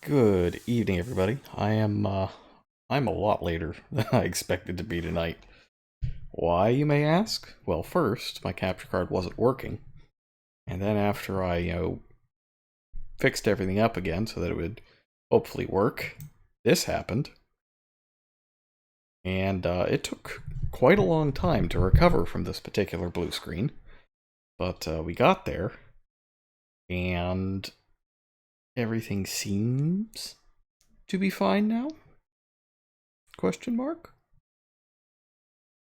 Good evening, everybody. I'm a lot later than I expected to be tonight. Why, you may ask? Well, first, my capture card wasn't working, and then after I, fixed everything up again so that it would hopefully work, this happened. And it took quite a long time to recover from this particular blue screen, but we got there, and everything seems to be fine now? Question mark?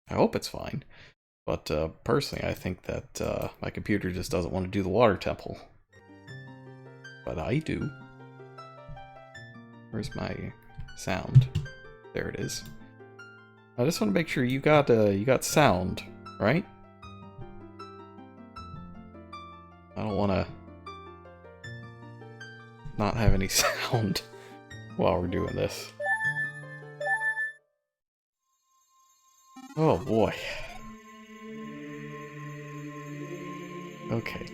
I hope it's fine. But personally, I think that my computer just doesn't want to do the water temple. But I do. Where's my sound? There it is. I just want to make sure you got sound, right? I don't want to not have any sound while we're doing this. Oh boy. Okay.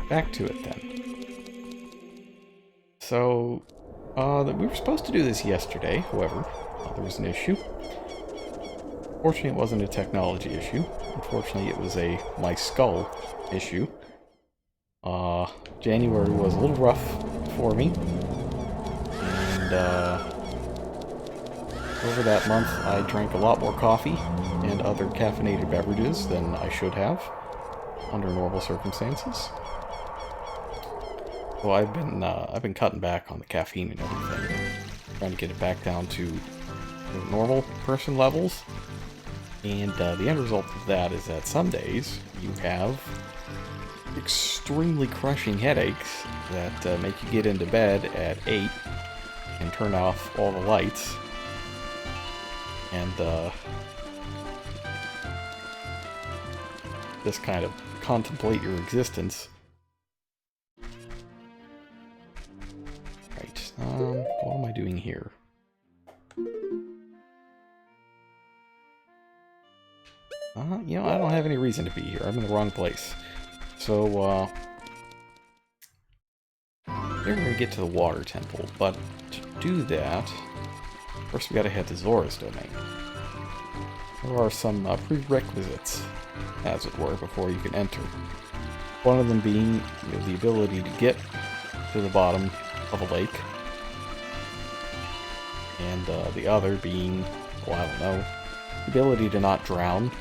Back to it then. So, we were supposed to do this yesterday, however, there was an issue. Fortunately, it wasn't a technology issue. Unfortunately, it was a my skull issue. January was a little rough for me. And, over that month, I drank a lot more coffee and other caffeinated beverages than I should have under normal circumstances. So I've been cutting back on the caffeine and everything, trying to get it back down to normal person levels. And the end result of that is that some days you have extremely crushing headaches that make you get into bed at 8 and turn off all the lights. And just kind of contemplate your existence. Right, what am I doing here? You know, I don't have any reason to be here. I'm in the wrong place. So, we're gonna get to the water temple, but to do that, first we gotta head to Zora's domain. There are some prerequisites, as it were, before you can enter. One of them being the ability to get to the bottom of a lake, and the other being, well, I don't know, the ability to not drown.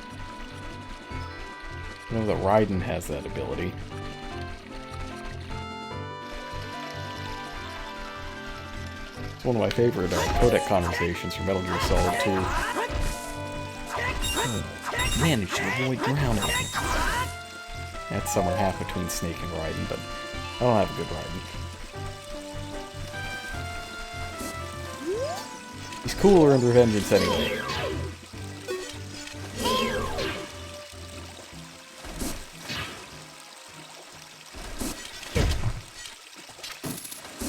I know that Raiden has that ability. It's one of my favorite codec conversations from Metal Gear Solid 2. Managed to avoid drowning. That's somewhere half between Snake and Raiden, but I don't have a good Raiden. He's cooler in Revengeance anyway.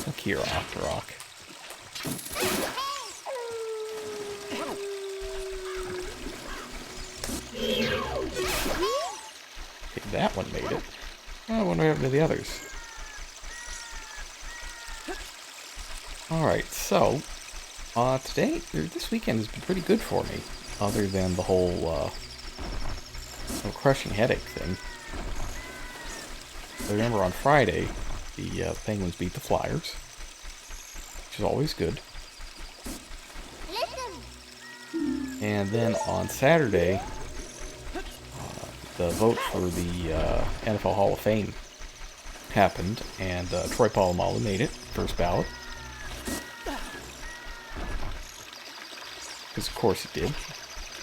Look here, Octorok. Okay, that one made it. I wonder what happened to the others. Alright, so, this weekend has been pretty good for me, other than the whole, crushing headache thing. I remember on Friday, the Penguins beat the Flyers, which is always good. And then on Saturday, the vote for the NFL Hall of Fame happened, and Troy Polamalu made it, first ballot. Because of course he did.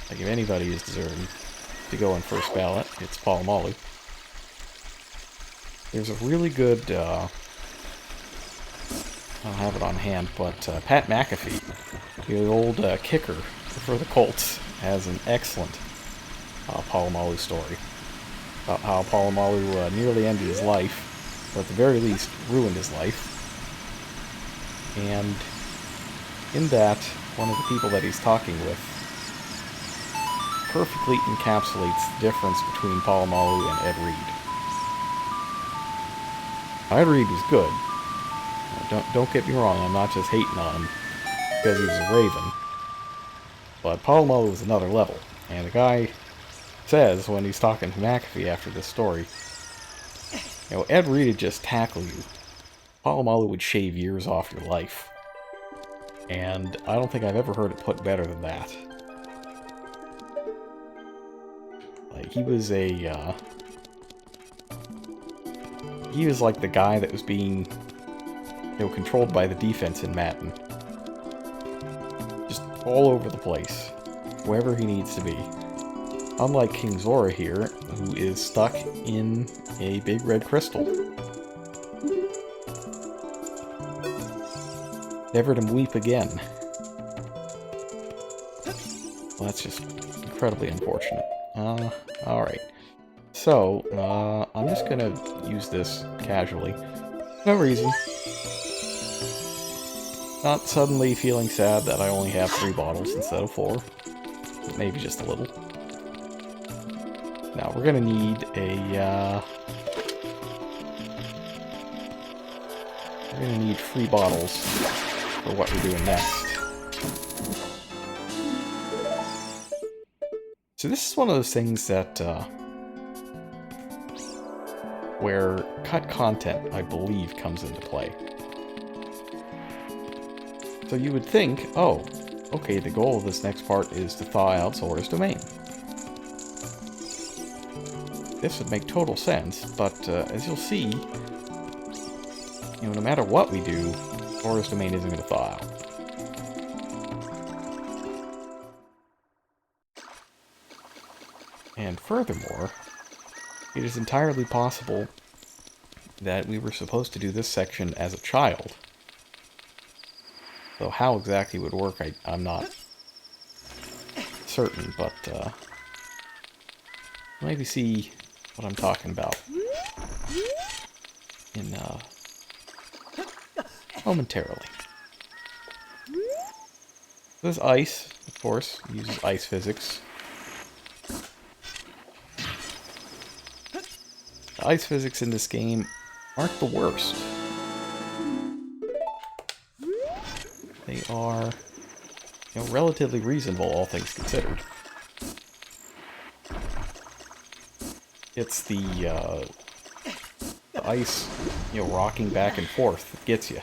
Like, if anybody is deserving to go in first ballot, it's Polamalu. There's a really good, I don't have it on hand, but Pat McAfee, the old kicker for the Colts, has an excellent Polamalu story. About how Polamalu nearly ended his life, or at the very least, ruined his life. And in that, one of the people that he's talking with perfectly encapsulates the difference between Polamalu and Ed Reed. Reed was good. Don't get me wrong, I'm not just hating on him because he was a Raven. But Palomalu was another level. And the guy says when he's talking to McAfee after this story, Ed Reed would just tackle you. Palomalu would shave years off your life. And I don't think I've ever heard it put better than that. Like, he was like the guy that was being, controlled by the defense in Madden. Just all over the place. Wherever he needs to be. Unlike King Zora here, who is stuck in a big red crystal. Never to weep again. Well, that's just incredibly unfortunate. Alright. So, I'm just gonna use this casually. No reason. Not suddenly feeling sad that I only have 3 bottles instead of 4. Maybe just a little. Now, we're gonna need a, we're gonna need 3 bottles for what we're doing next. So this is one of those things that, where cut content, I believe, comes into play. So you would think, oh, okay, the goal of this next part is to thaw out Zora's domain. This would make total sense, but as you'll see, no matter what we do, Zora's domain isn't going to thaw out. And furthermore, it is entirely possible that we were supposed to do this section as a child. So how exactly it would work, I'm not certain, but maybe see what I'm talking about in momentarily. This ice, of course, uses ice physics. The ice physics in this game aren't the worst. They are, relatively reasonable, all things considered. It's the ice, rocking back and forth that gets you.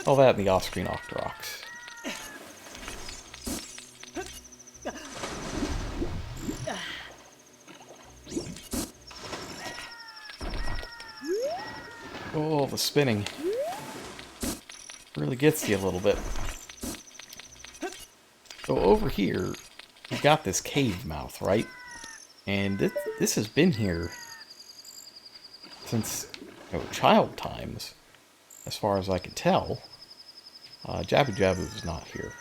All that and the off-screen Octoroks. Oh, the spinning really gets you a little bit. So over here, you've got this cave mouth, right? And this has been here since child times, as far as I can tell. Jabu Jabu was not here.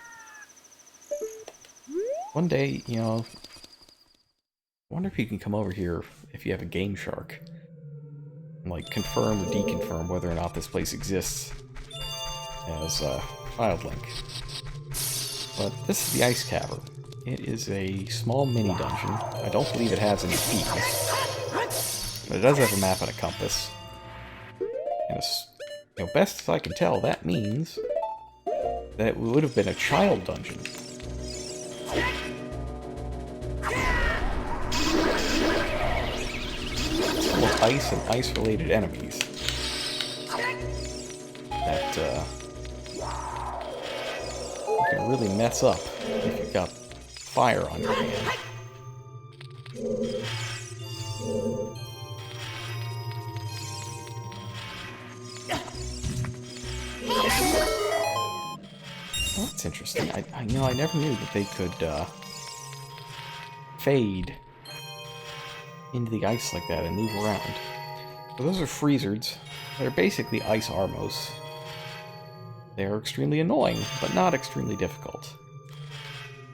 One day, I wonder if you can come over here if you have a Game Shark. And, confirm or deconfirm whether or not this place exists as Child Link. But this is the Ice Cavern. It is a small mini-dungeon. I don't believe it has any fees. But it does have a map and a compass. And best as I can tell, that means that it would have been a child dungeon. Full of ice and ice-related enemies. That, you can really mess up if you've got fire on your hand. Well, that's interesting. I never knew that they could fade into the ice like that and move around. So those are freezards. They're basically ice Armos. They are extremely annoying, but not extremely difficult.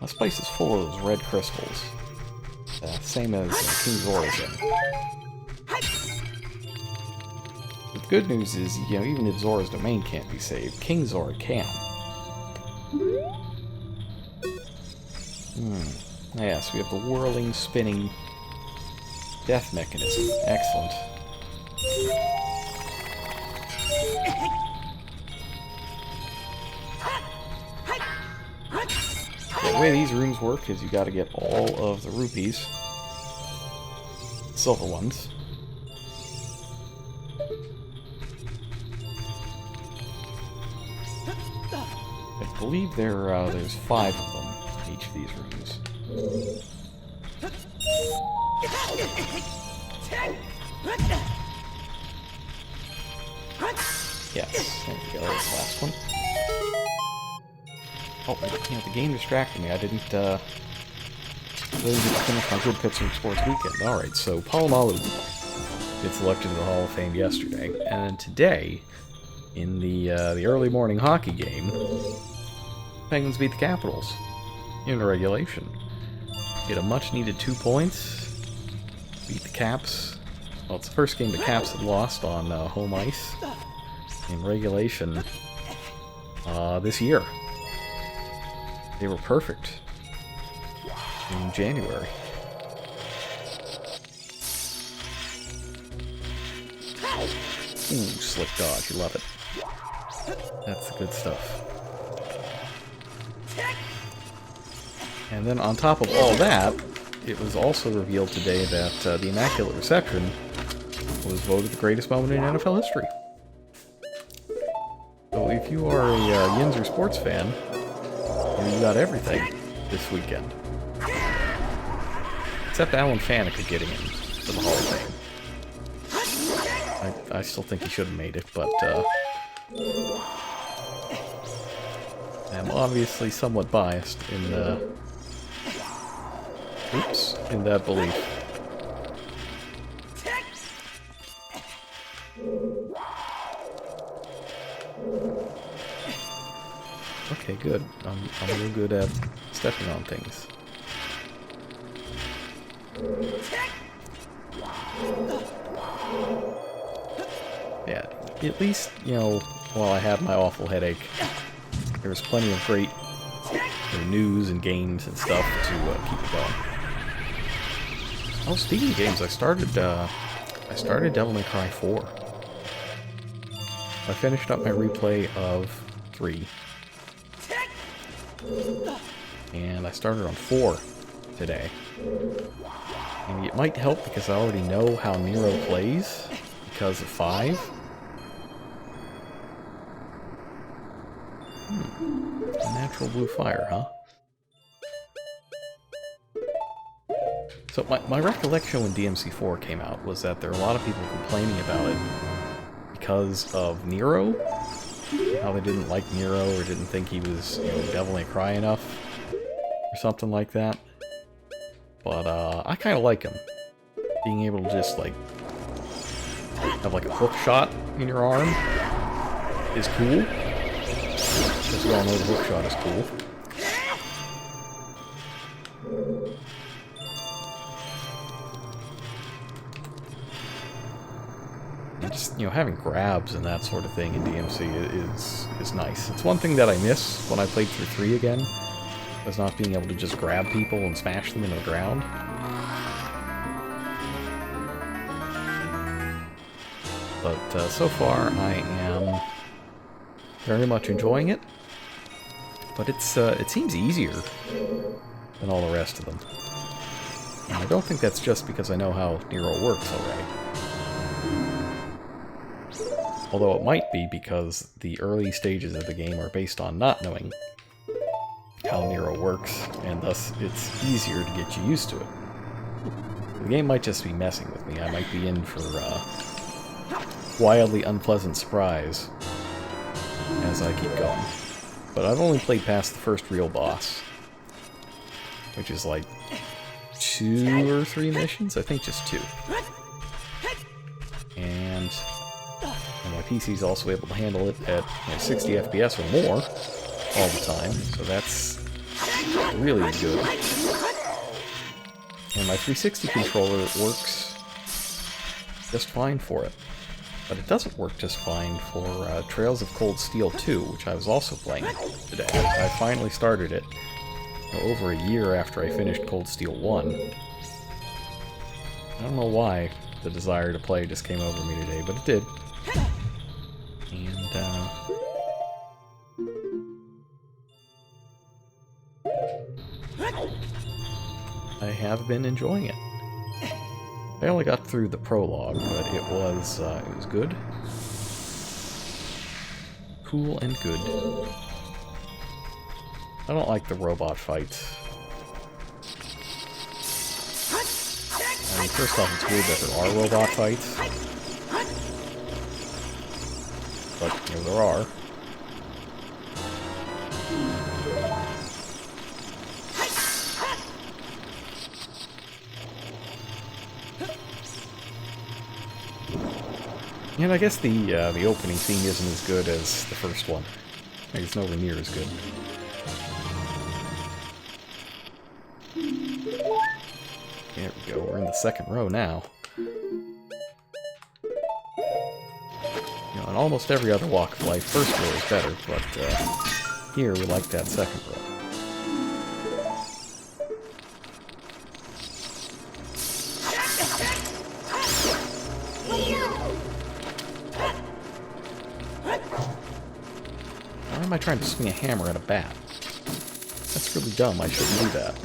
This place is full of those red crystals. Same as King Zora's in. The good news is, even if Zora's domain can't be saved, King Zora can. Yes, we have the whirling, spinning death mechanism. Excellent. The way these rooms work is you gotta get all of the rupees. Silver ones. I believe there's 5 of them in each of these rooms. Yes, there we go, there's the last one. Oh, yeah, the game distracted me. I didn't get to finish my Good Pittsburgh Sports Weekend. Alright, so Palomalu gets elected to the Hall of Fame yesterday, and today, in the early morning hockey game, Penguins beat the Capitals in regulation. Get a much-needed 2 points, beat the Caps. Well, it's the first game the Caps had lost on home ice in regulation this year. They were perfect in January. Ooh, slick dodge, you love it. That's the good stuff. And then on top of all that, it was also revealed today that the Immaculate Reception was voted the greatest moment in NFL history. So if you are a Yinzer sports fan, you got everything this weekend. Except Alan Faneca getting in to the Hall of Fame. I still think he should have made it, but I'm obviously somewhat biased in in that belief. Okay, good. I'm real good at stepping on things. Yeah, at least, you know, while I had my awful headache, there was plenty of great news and games and stuff to keep it going. Oh, speaking of games, I started Devil May Cry 4. I finished up my replay of 3. And I started on 4 today. And it might help because I already know how Nero plays because of 5. Natural blue fire, huh? So my recollection when DMC4 came out was that there were a lot of people complaining about it because of Nero. How they didn't like Nero or didn't think he was, you know, Devil May Cry enough or something like that. But I kind of like him. Being able to just like have like a hook shot in your arm is cool. Because we all know the hook shot is cool. And just, you know, having grabs and that sort of thing in DMC is nice. It's one thing that I miss when I played through 3 again, was not being able to just grab people and smash them into the ground. But so far I am very much enjoying it. But it seems easier than all the rest of them. And I don't think that's just because I know how Nero works already. Although it might be because the early stages of the game are based on not knowing how Nero works, and thus it's easier to get you used to it. The game might just be messing with me. I might be in for a wildly unpleasant surprise as I keep going. But I've only played past the first real boss, which is like 2 or 3 missions? I think just 2. And my PC's also able to handle it at 60 FPS or more all the time, so that's really good. And my 360 controller works just fine for it. But it doesn't work just fine for Trails of Cold Steel 2, which I was also playing today. I finally started it, over a year after I finished Cold Steel 1. I don't know why the desire to play just came over me today, but it did. And, I have been enjoying it. I only got through the prologue, but it was good. Cool and good. I don't like the robot fights. I mean, first off, it's weird that there are robot fights. But, you know, there are. And I guess the opening theme isn't as good as the first one. Like, it's nowhere near as good. There we go, we're in the second row now. You know, in almost every other walk of life, first row is better, but here we like that second row. Why am I trying to swing a hammer at a bat? That's really dumb, I shouldn't do that.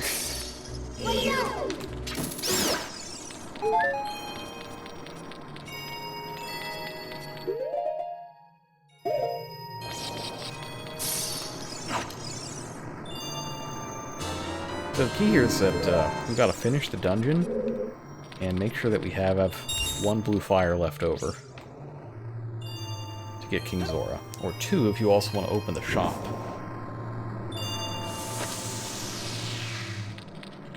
So the key here is that we've got to finish the dungeon and make sure that we have one blue fire left over to get King Zora, or 2 if you also want to open the shop.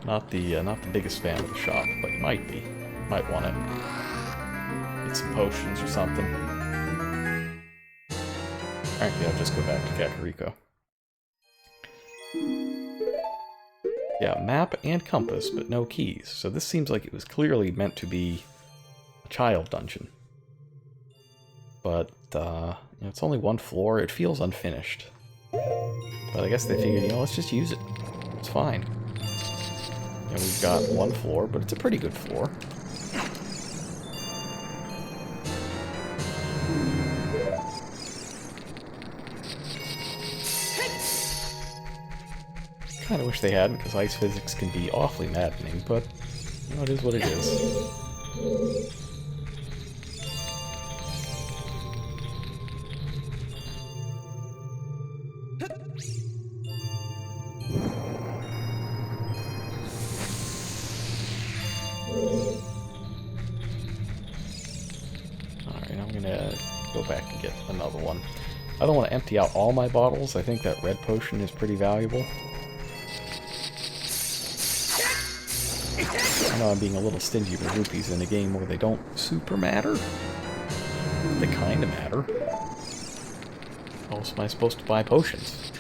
Not the biggest fan of the shop, but you might be. Might want to get some potions or something. Frankly, I'll just go back to Kakariko. Yeah, map and compass, but no keys. So this seems like it was clearly meant to be a child dungeon. But, you know, it's only 1 floor. It feels unfinished. But I guess they figured, you know, let's just use it. It's fine. And we've got 1 floor, but it's a pretty good floor. Kind of wish they hadn't, because ice physics can be awfully maddening, but you know, it is what it is. Alright, I'm gonna go back and get another one. I don't want to empty out all my bottles. I think that red potion is pretty valuable. I know I'm being a little stingy with rupees in a game where they don't super matter. They kind of matter. How else am I supposed to buy potions?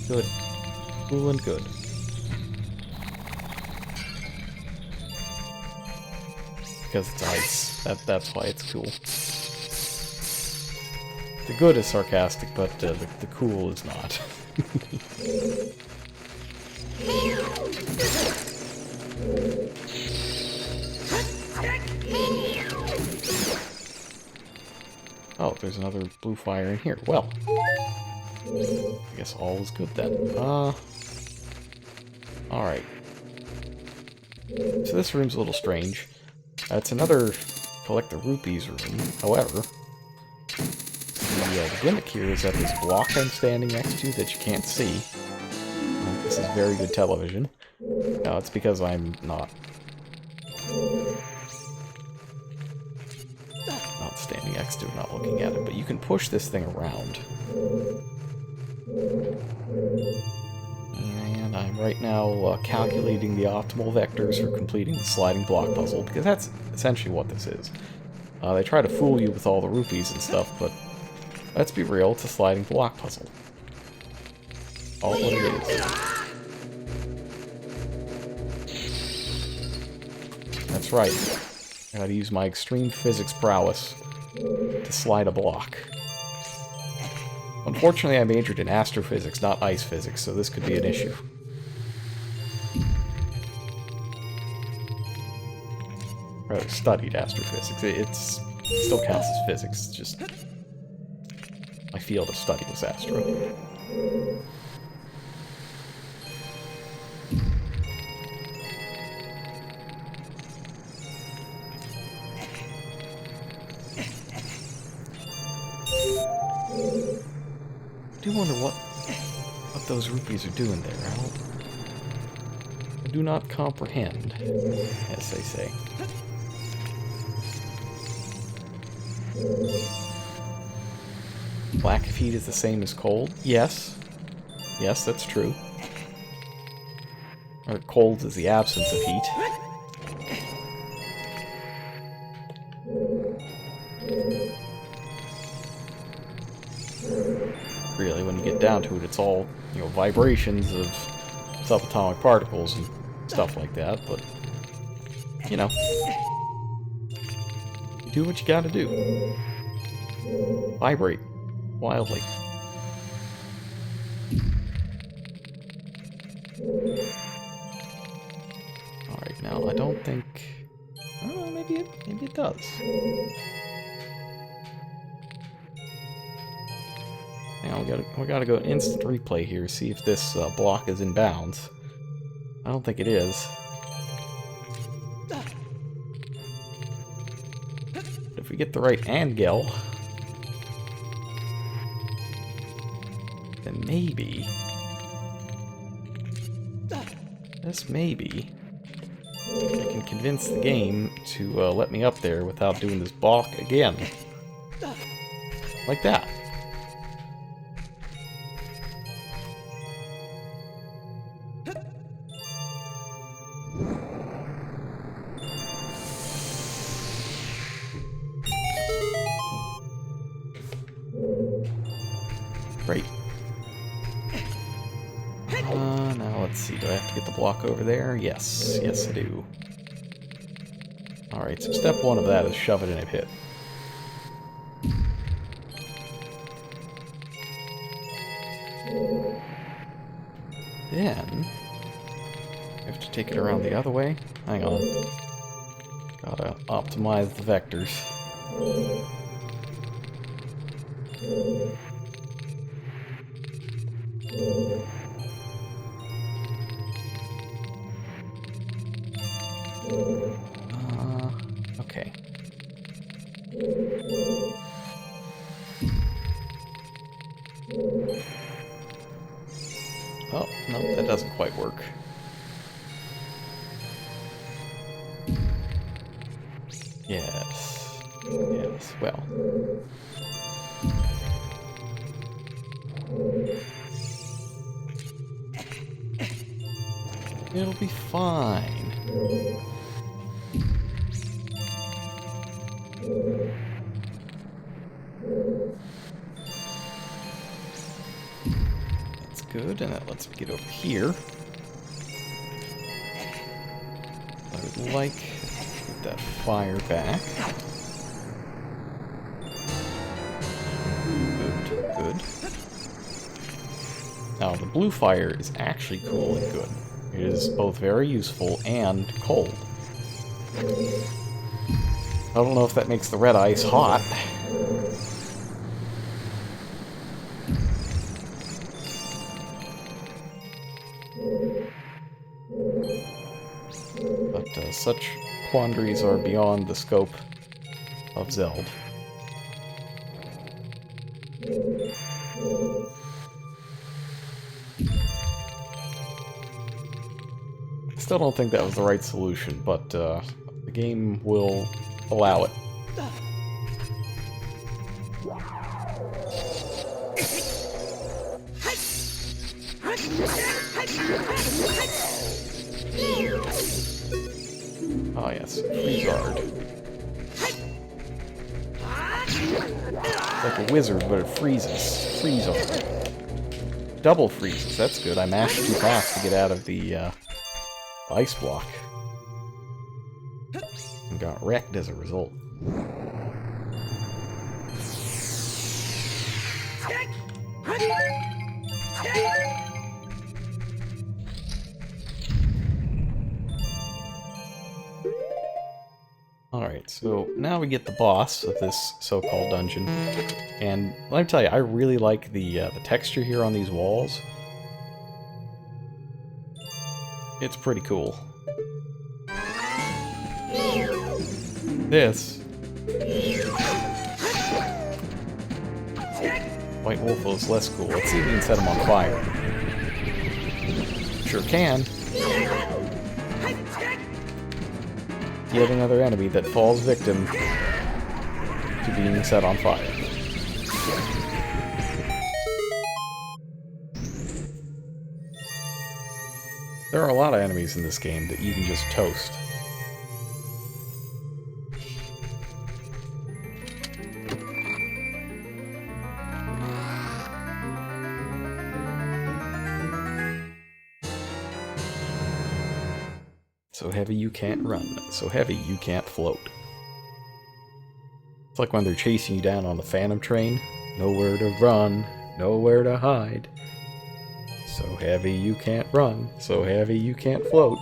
Good. Cool and good. Because it's ice. That's why it's cool. The good is sarcastic, but the cool is not. Oh, there's another blue fire in here. Well, I guess all is good then. Alright. So this room's a little strange. It's another collect the rupees room. However, the gimmick here is that this block I'm standing next to that you can't see. This is very good television. No, it's because I'm not standing next to it, not looking at it. But you can push this thing around. And I'm right now calculating the optimal vectors for completing the sliding block puzzle, because that's essentially what this is. They try to fool you with all the rupees and stuff, but let's be real, it's a sliding block puzzle. All what it is. That's right. I gotta use my extreme physics prowess to slide a block. Unfortunately, I majored in astrophysics, not ice physics, so this could be an issue. Rather, studied astrophysics. It still counts as physics, it's just my field of study was astro. I do wonder what those rupees are doing there. I do not comprehend, as they say. Black heat is the same as cold? Yes. Yes, that's true. Or cold is the absence of heat. Really, when you get down to it, it's all, you know, vibrations of subatomic particles and stuff like that, but, you know, you do what you gotta do. Vibrate wildly. Alright, now I don't think... Oh, maybe it does. Now we gotta go instant replay here, see if this block is in bounds. I don't think it is. But if we get the right Angel, then maybe, just maybe, I can convince the game to let me up there without doing this balk again. Like that. Great. Now let's see, do I have to get the block over there? Yes, yes I do. Alright, so step one of that is shove it in a pit. Then, I have to take it around the other way. Hang on. Gotta optimize the vectors. Okay. Oh, no, that doesn't quite work. Yes. Yes, well. It'll be fine. That's good, and that lets me get over here. I would like to get that fire back. Good, good. Now, the blue fire is actually cool and good. It is both very useful and cold. I don't know if that makes the red ice hot. But such quandaries are beyond the scope of Zelda. Still don't think that was the right solution, but the game will allow it. Oh yes, Freezard. It's like a wizard, but it freezes. Freezard. Double freezes, that's good. I mashed too fast to get out of the ice block. And got wrecked as a result. Alright, so now we get the boss of this so-called dungeon. And let me tell you, I really like the texture here on these walls. It's pretty cool. This White Wolf was less cool. Let's see if we can set him on fire. Sure can. Yet another enemy that falls victim to being set on fire. There are a lot of enemies in this game that you can just toast. So heavy you can't run, so heavy you can't float. It's like when they're chasing you down on the Phantom train. Nowhere to run, nowhere to hide. So heavy you can't run, so heavy you can't float.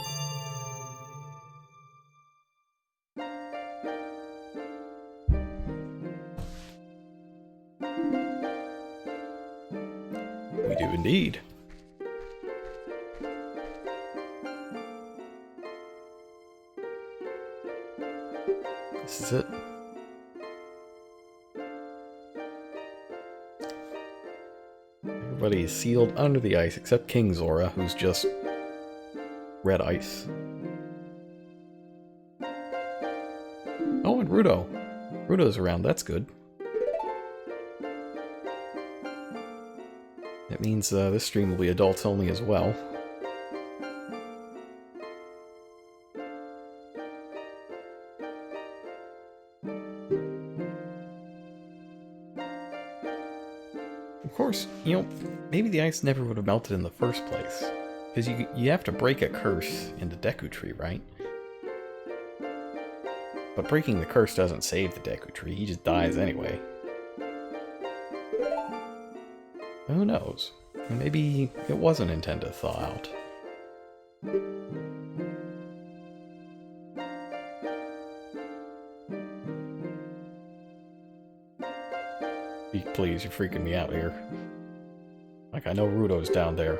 We do indeed. This is it. Everybody is sealed under the ice except King Zora, who's just red ice. Oh, and Rudo. Rudo's around, that's good. That means this stream will be adults only as well. Of course, you know, maybe the ice never would have melted in the first place. Because you have to break a curse in the Deku Tree, right? But breaking the curse doesn't save the Deku Tree, he just dies anyway. Who knows? Maybe it wasn't intended to thaw out. Please, you're freaking me out here. Like, I know Rudo's down there.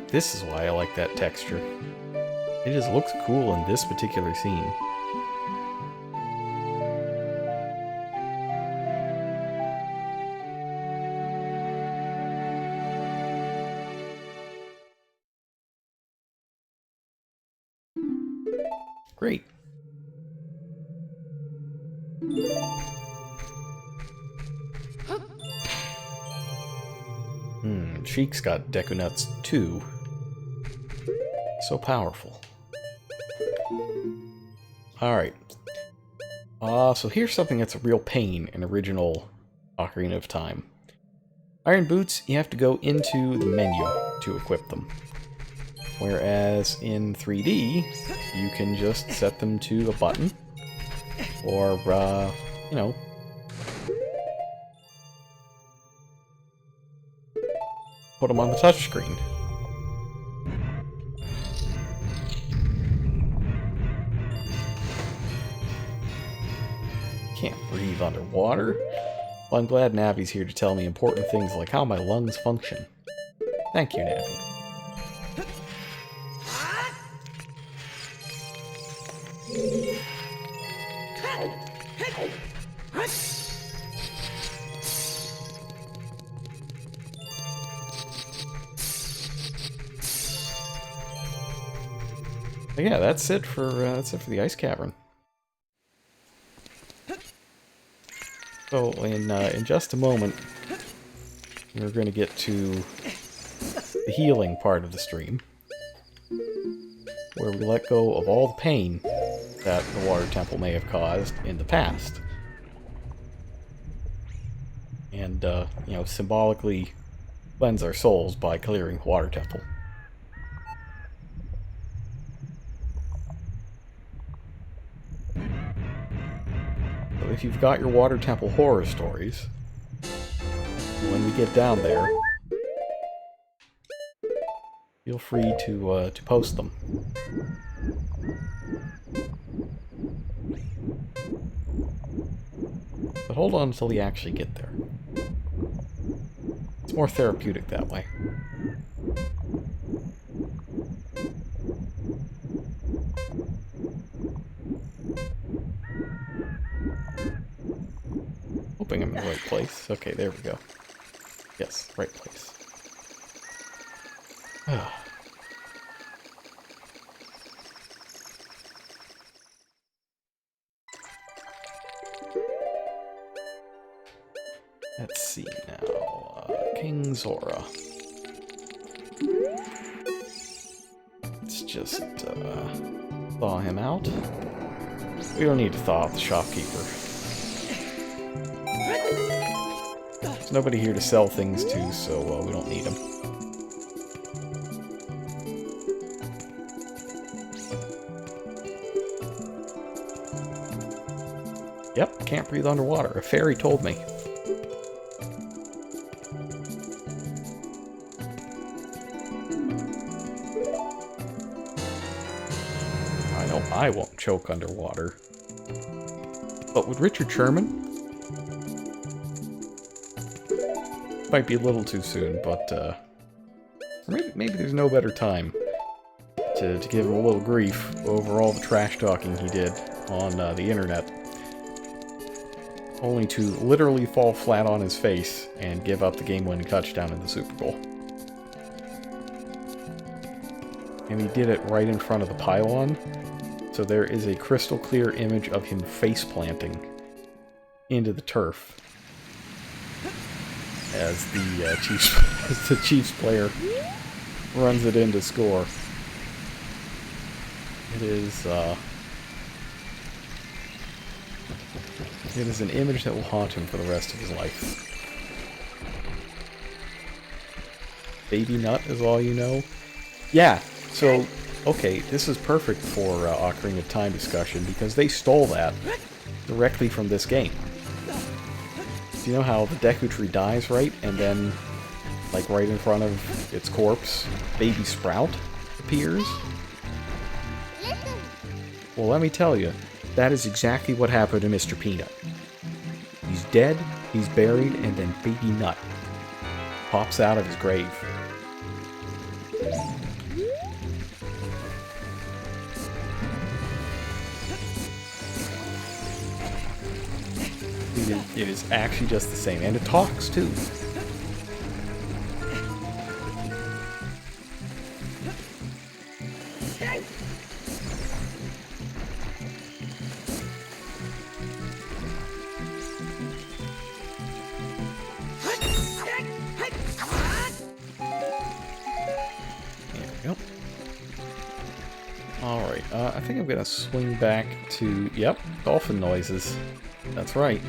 This is why I like that texture. It just looks cool in this particular scene. Great. Sheik's got Deku Nuts too. So powerful. Alright. So here's something that's a real pain in original Ocarina of Time. Iron Boots, you have to go into the menu to equip them. Whereas in 3D, you can just set them to a button. Or, you know, put them on the touchscreen. Can't breathe underwater. Well, I'm glad Navi's here to tell me important things like how my lungs function. Thank you, Navi. But yeah, that's it for the ice cavern. So in just a moment, we're going to get to the healing part of the stream, where we let go of all the pain that the water temple may have caused in the past. And, you know, symbolically cleanse our souls by clearing the water temple. So if you've got your water temple horror stories, when we get down there, feel free to post them. But hold on until we actually get there. It's more therapeutic that way. Hoping I'm in the right place. Okay, there we go. Yes, right place. Let's see now. King Zora. Let's just thaw him out. We don't need to thaw out the shopkeeper. There's nobody here to sell things to, so we don't need him. Yep, can't breathe underwater. A fairy told me. I know I won't choke underwater. But would Richard Sherman? Might be a little too soon, but maybe there's no better time to give him a little grief over all the trash talking he did on the internet. Only to literally fall flat on his face and give up the game-winning touchdown in the Super Bowl. And he did it right in front of the pylon, so there is a crystal clear image of him face-planting into the turf as the Chiefs player runs it in to score. It is an image that will haunt him for the rest of his life. Baby nut is all you know? Yeah, so, okay, this is perfect for Ocarina of Time discussion, because they stole that directly from this game. You know how the Deku Tree dies, right? And then, like right in front of its corpse, Baby Sprout appears? Well, let me tell you, that is exactly what happened to Mr. Peanut. He's dead, he's buried, and then Baby Nut pops out of his grave. It is actually just the same, and it talks too. Alright, I think I'm gonna swing back to, yep, dolphin noises. That's right.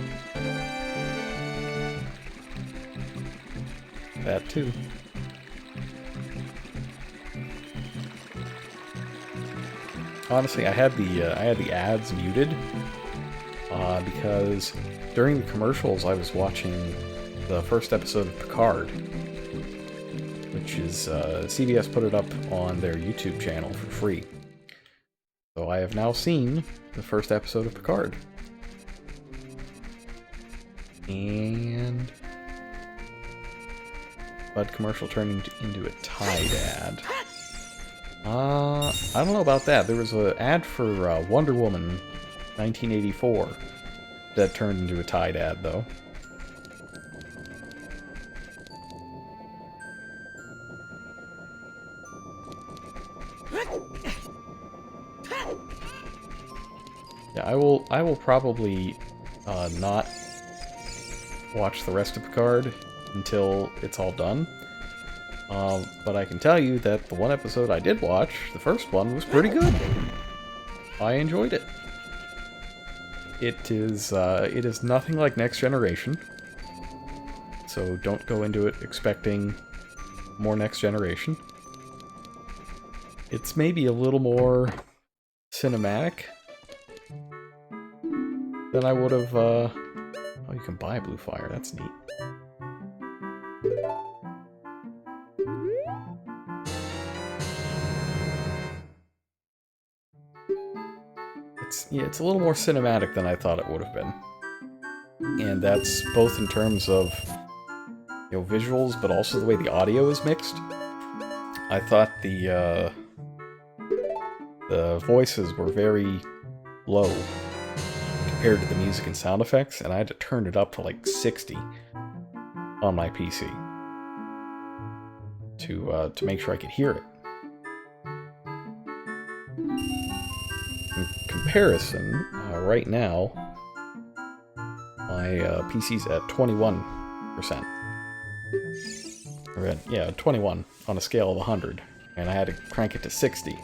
That too. Honestly, I had the ads muted because during the commercials I was watching the first episode of Picard, which is CBS put it up on their YouTube channel for free. So I have now seen the first episode of Picard. And Bud commercial turning into a Tide ad. I don't know about that. There was an ad for Wonder Woman 1984 that turned into a Tide ad, though. Yeah, I will probably not watch the rest of Picard until it's all done. But I can tell you that the one episode I did watch, the first one, was pretty good. I enjoyed it. It is nothing like Next Generation, so don't go into it expecting more Next Generation. It's maybe a little more cinematic than I would have, oh, you can buy Blue Fire, that's neat. It's a little more cinematic than I thought it would have been. And that's both in terms of, you know, visuals, but also the way the audio is mixed. I thought the voices were very low compared to the music and sound effects, and I had to turn it up to like 60 on my PC to make sure I could hear it. In comparison, right now, my PC's at 21%. Or yeah, 21 on a scale of 100, and I had to crank it to 60.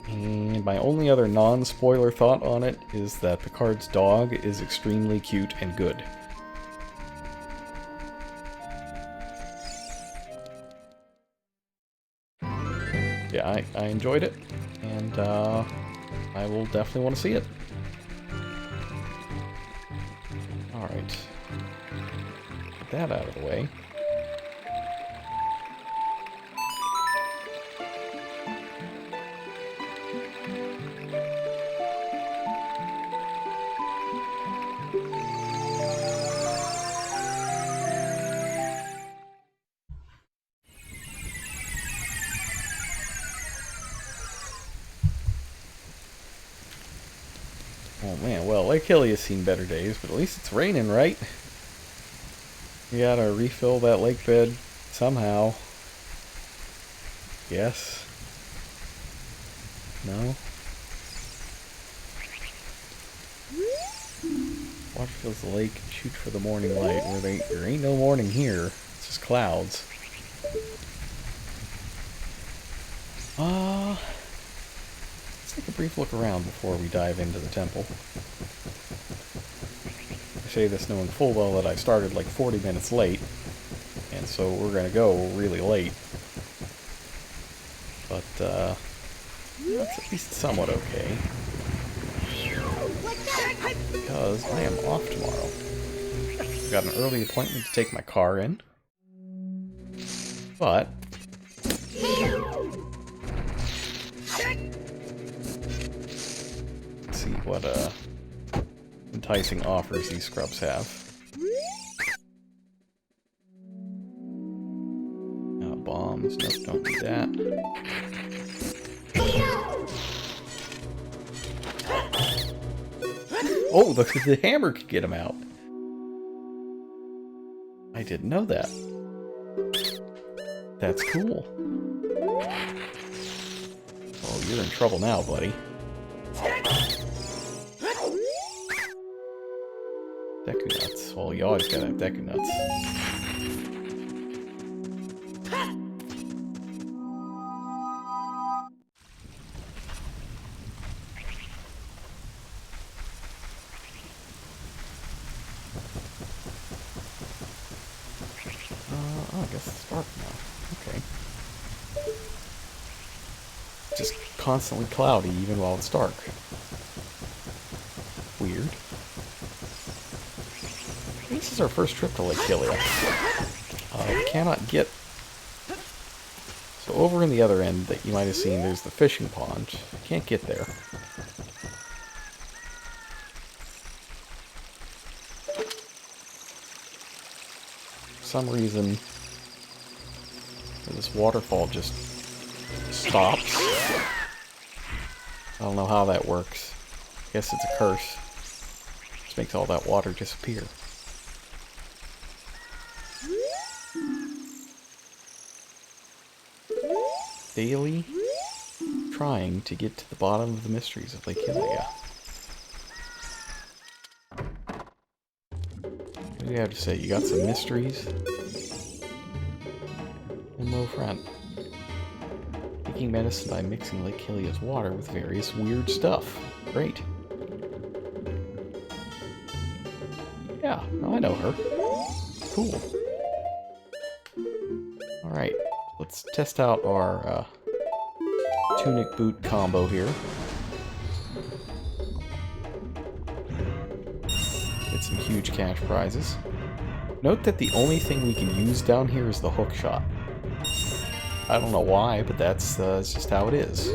And my only other non-spoiler thought on it is that Picard's dog is extremely cute and good. Yeah, I enjoyed it, and I will definitely want to see it. Alright. Get that out of the way. Oh man, well, Lake Hilly has seen better days, but at least it's raining, right? You gotta refill that lake bed somehow. Yes? No? Water fills the lake, shoot for the morning light, where there ain't no morning here. It's just clouds. Let's take a brief look around before we dive into the temple. I say this knowing full well that I started like 40 minutes late, and so we're gonna go really late. But, that's at least somewhat okay. Because I am off tomorrow. I've got an early appointment to take my car in. But let's see what enticing offers these scrubs have. Bombs, nope, don't do that. Oh, the hammer could get him out. I didn't know that. That's cool. Oh, you're in trouble now, buddy. Deku nuts. Well, you always gotta have Deku nuts. Oh, I guess it's dark now. Okay. Just constantly cloudy even while it's dark. Weird. This is our first trip to Lake Hylia. We cannot get... So over in the other end that you might have seen, there's the fishing pond. Can't get there. For some reason, this waterfall just stops. I don't know how that works. I guess it's a curse. Just makes all that water disappear. Daily trying to get to the bottom of the mysteries of Lake Hylia. What do you have to say? You got some mysteries? Hello, friend. Making medicine by mixing Lake Hylia's water with various weird stuff. Great. Yeah, no, I know her. Cool. Alright, let's test out our tunic boot combo here. Get some huge cash prizes. Note that the only thing we can use down here is the hook shot. I don't know why, but that's just how it is.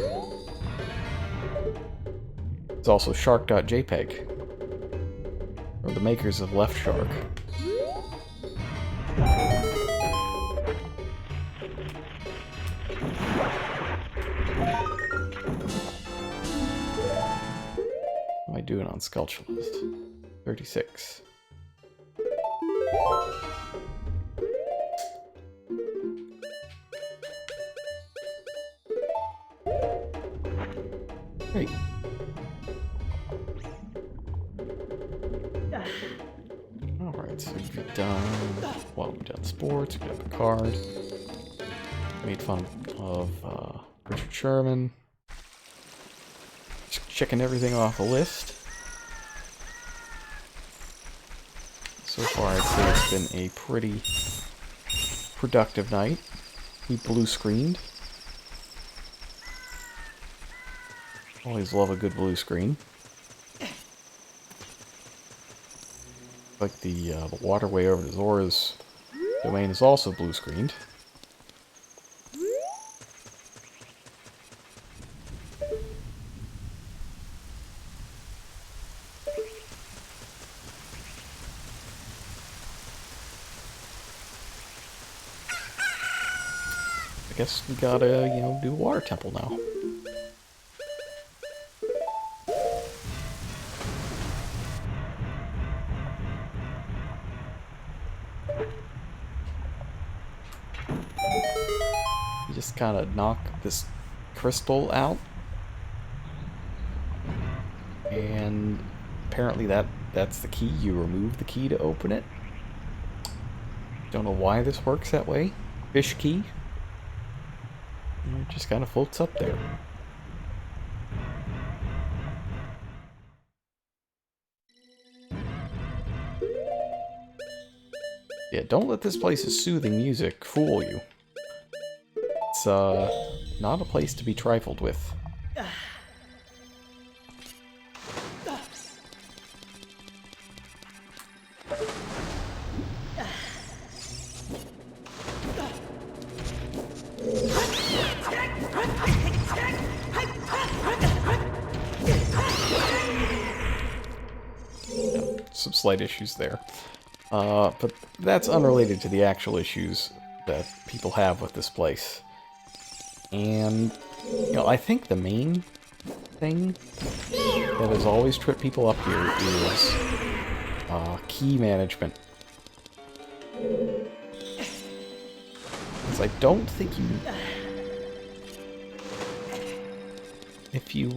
It's also shark.jpg, or the makers of Left Shark. What am I doing on Sculpture List? 36. Great. Alright, so we've done... well, we've done sports, we've done Picard. Made fun of Richard Sherman. Just checking everything off the list. So far, I'd say it's been a pretty productive night. We blue screened. Always love a good blue screen. Like the waterway over to Zora's domain is also blue screened. I guess we gotta, you know, do a water temple now. Just kind of knock this crystal out, and apparently that's the key. You remove the key to open it. Don't know why this works that way. Fish key. And it just kind of floats up there. Yeah, don't let this place's soothing music fool you. It's not a place to be trifled with. Some slight issues there. But that's unrelated to the actual issues that people have with this place. And, you know, I think the main thing that has always tripped people up here is key management. Because I don't think you... if you,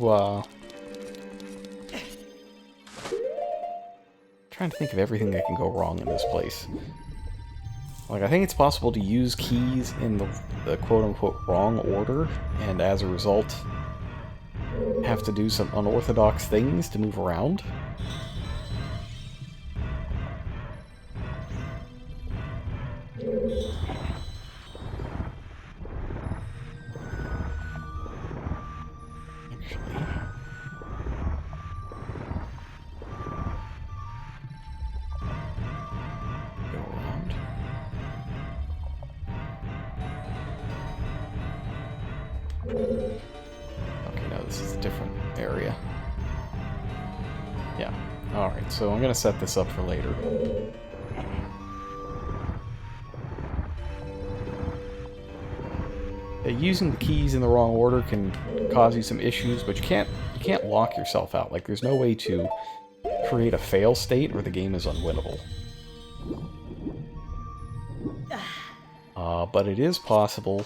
trying to think of everything that can go wrong in this place. Like, I think it's possible to use keys in the quote-unquote wrong order, and as a result, have to do some unorthodox things to move around. Okay, no, this is a different area. Yeah. Alright, so I'm gonna set this up for later. Using the keys in the wrong order can cause you some issues, but you can't lock yourself out. Like, there's no way to create a fail state where the game is unwinnable. But it is possible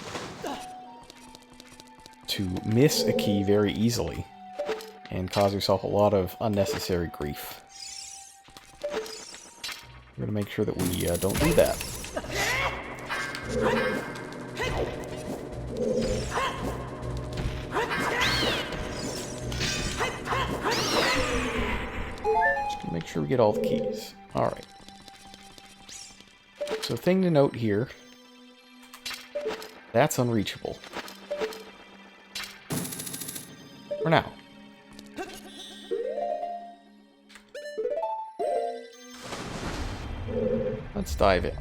to miss a key very easily and cause yourself a lot of unnecessary grief. We're going to make sure that we don't do that. Just going to make sure we get all the keys. Alright. So thing to note here, that's unreachable. For now. Let's dive in.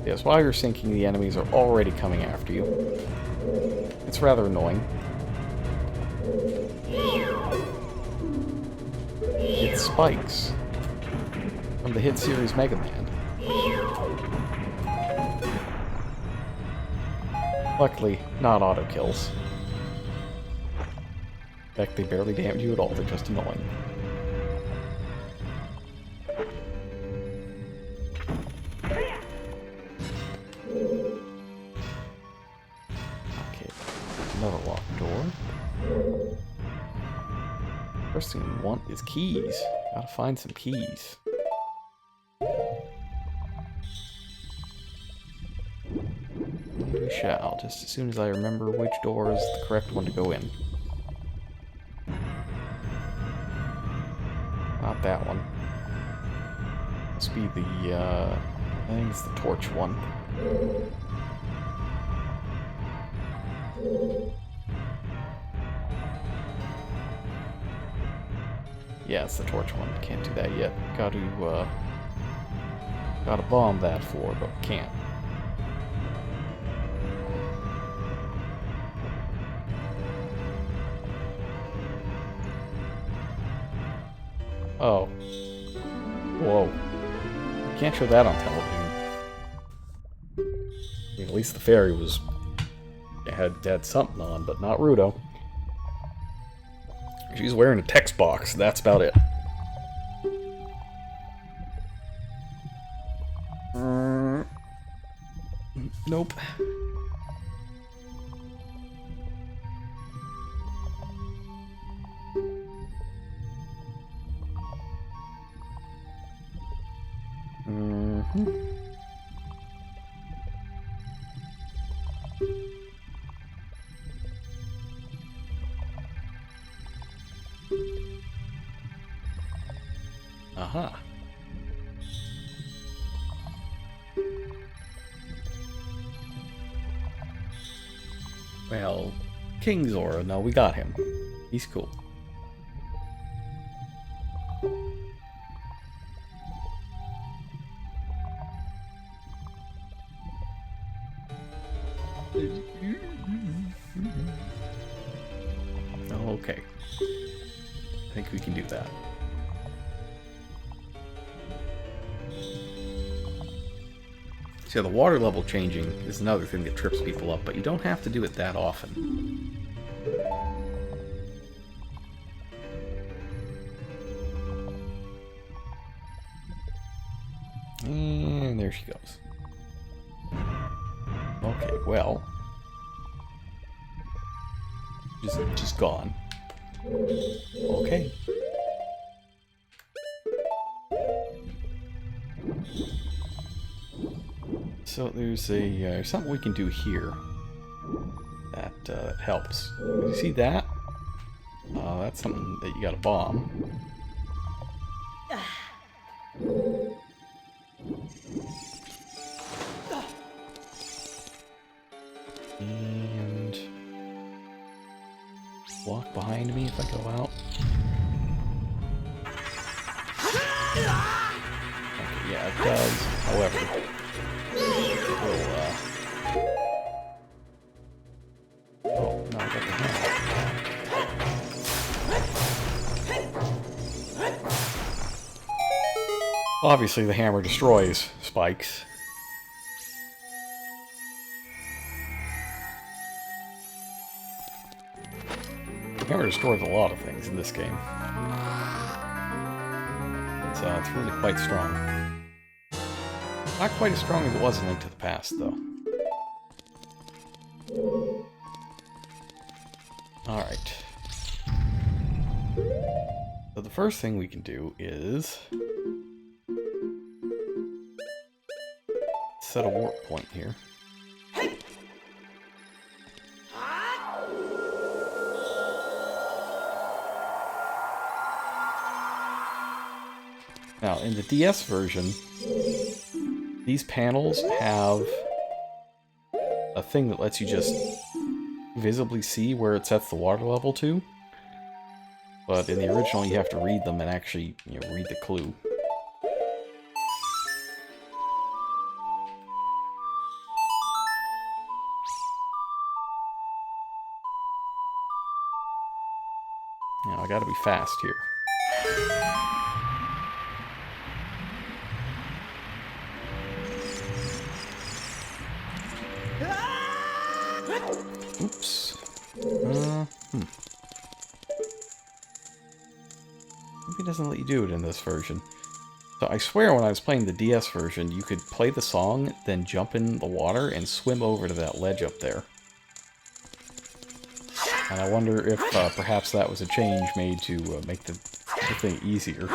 Yes, while you're sinking, the enemies are already coming after you. It's rather annoying. It's spikes from the hit series Mega Man. Luckily, not auto kills. In fact, they barely damage you at all, they're just annoying. Okay, another locked door. First thing we want is keys. Gotta find some keys. We shall, just as soon as I remember which door is the correct one to go in. Not that one. Must be the, I think it's the torch one. Yeah, it's the torch one. Can't do that yet. Gotta bomb that floor, but can't. Oh. Whoa. Can't show that on television. I mean, at least the fairy was... had something on, but not Rudo. She's wearing a text box, that's about it. Nope. Aha. Well, King Zora, no, we got him. He's cool. Okay. I think we can do that. So the water level changing is another thing that trips people up, but you don't have to do it that often. And there she goes. Okay, well. Just gone. Okay. So there's something we can do here that helps. You see that? That's something that you got to bomb. And walk behind me if I go out. Okay, yeah, it does. However. Oh, no, I got the hammer. Obviously, the hammer destroys spikes. The hammer destroys a lot of things in this game. It's really quite strong. Not quite as strong as it was in Link to the Past, though. Alright. So the first thing we can do is set a warp point here. Now, in the DS version, these panels have a thing that lets you just visibly see where it sets the water level to. But in the original, you have to read them and actually, read the clue. Now, I gotta be fast here. Oops. Maybe it doesn't let you do it in this version. So I swear when I was playing the DS version, you could play the song, then jump in the water and swim over to that ledge up there. And I wonder if perhaps that was a change made to make the thing easier.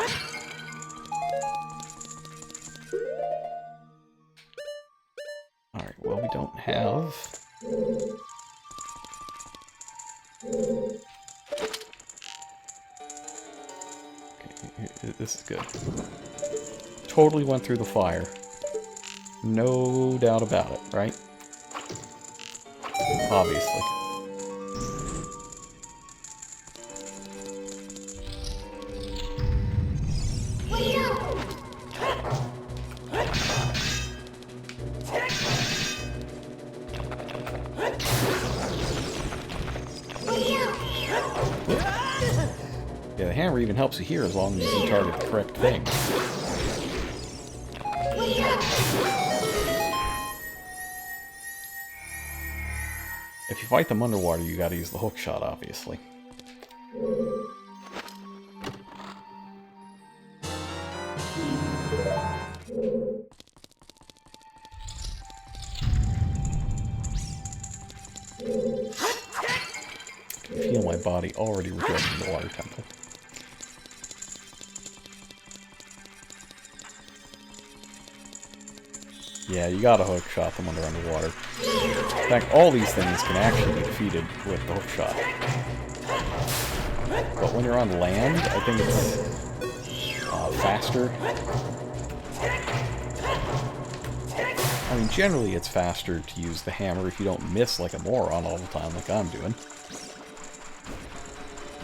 Alright, well, we don't have... Okay, this is good. Totally went through the fire. No doubt about it, right? Obviously. Yeah, the hammer even helps you here as long as you target the correct thing. If you fight them underwater, you gotta use the hook shot, obviously. I can feel my body already rejecting the water temple. Yeah, you gotta hook shot them when they're underwater. In fact, all these things can actually be defeated with the hook shot. But when you're on land, I think it's faster. I mean, generally it's faster to use the hammer if you don't miss like a moron all the time like I'm doing.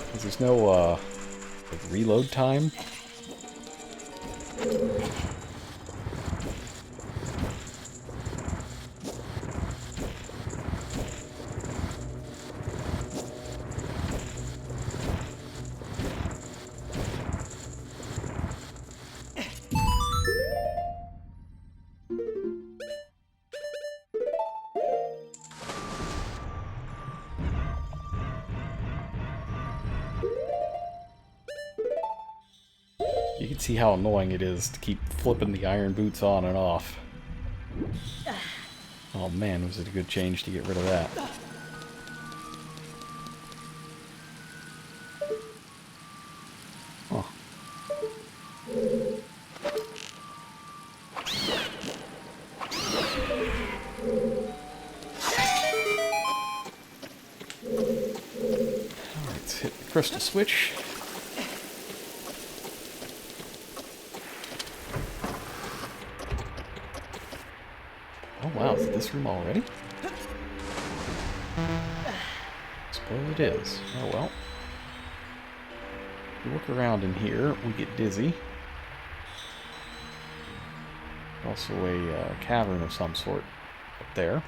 Because there's no like reload time. You can see how annoying it is to keep flipping the iron boots on and off. Oh man, was it a good change to get rid of that. Huh. Alright, let's hit the crystal switch. Oh wow, is it this room already? Suppose it is. Oh well. If we look around in here, we get dizzy. Also a cavern of some sort up there.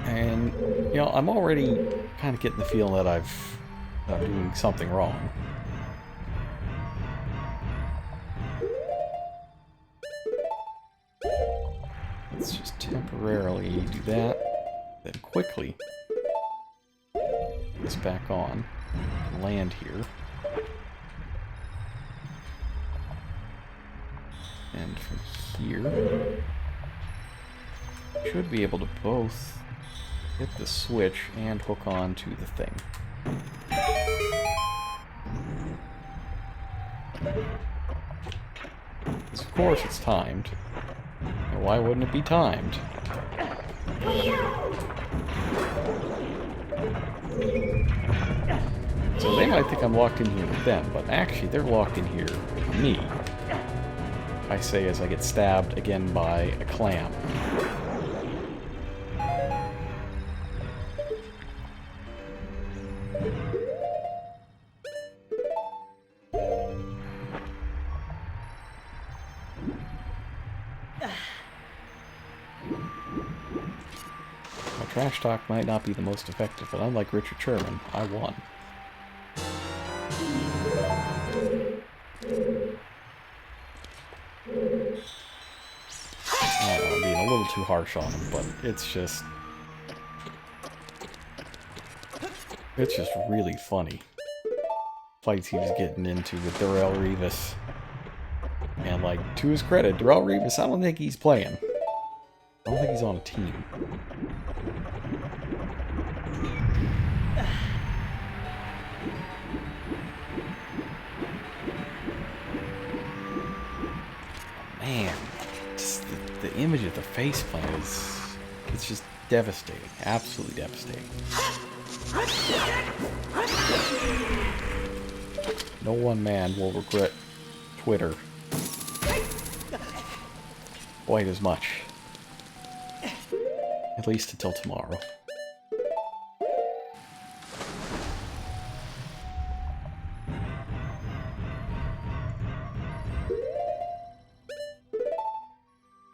And, I'm already kind of getting the feeling that I'm doing something wrong. Let's just temporarily do that. then quickly put this back on and land here. And from here, should be able to both hit the switch and hook on to the thing. So of course it's timed. And why wouldn't it be timed? So they might think I'm locked in here with them, but actually they're locked in here with me. I say as I get stabbed again by a clam. My trash talk might not be the most effective, but unlike Richard Sherman, I won. I'm being a little too harsh on him, but it's just really funny. Fights he was getting into with Darrell Revis. And, like, to his credit, Darrell Revis, I don't think he's playing. I don't think he's on a team. Man, just the image of the faceplant it's just devastating. Absolutely devastating. No one man will regret Twitter quite as much. At least until tomorrow.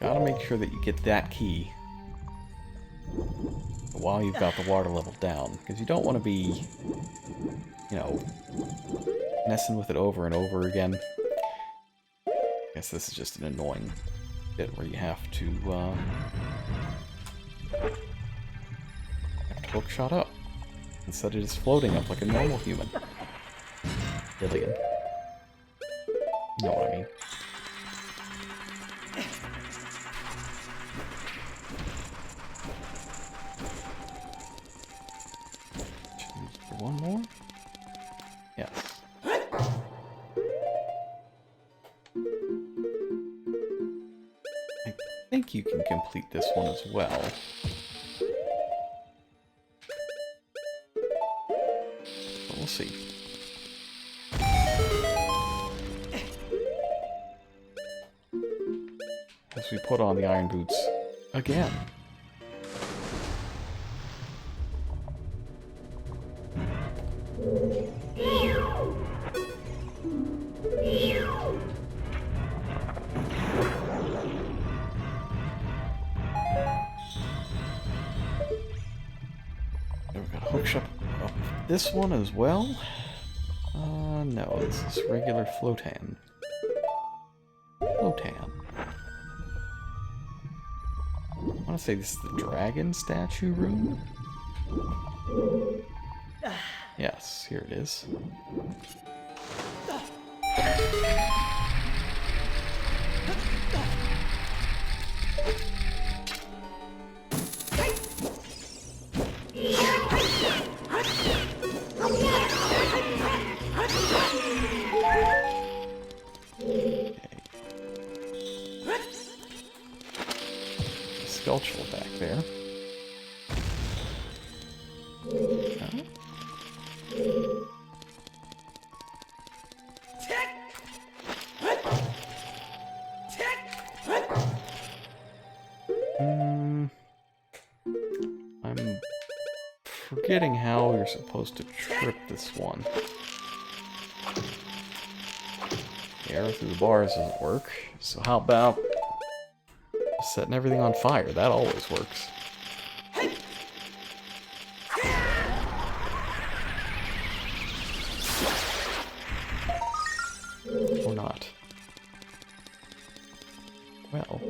Gotta make sure that you get that key while you've got the water level down, because you don't want to be, you know, messing with it over and over again. I guess this is just an annoying bit where you have to hook shot up instead of just floating up like a normal human. Alien. You know what I mean. One more? Yes. I think you can complete this one as well. But we'll see. As we put on the iron boots again. This one as well? No, this is regular Flotan. Flotan. I want to say this is the dragon statue room? Yes, here it is. Sculpture back there. I'm forgetting how you're supposed to trip this one. The arrow through the bars doesn't work, so how about setting everything on fire? That always works. Or not. Well.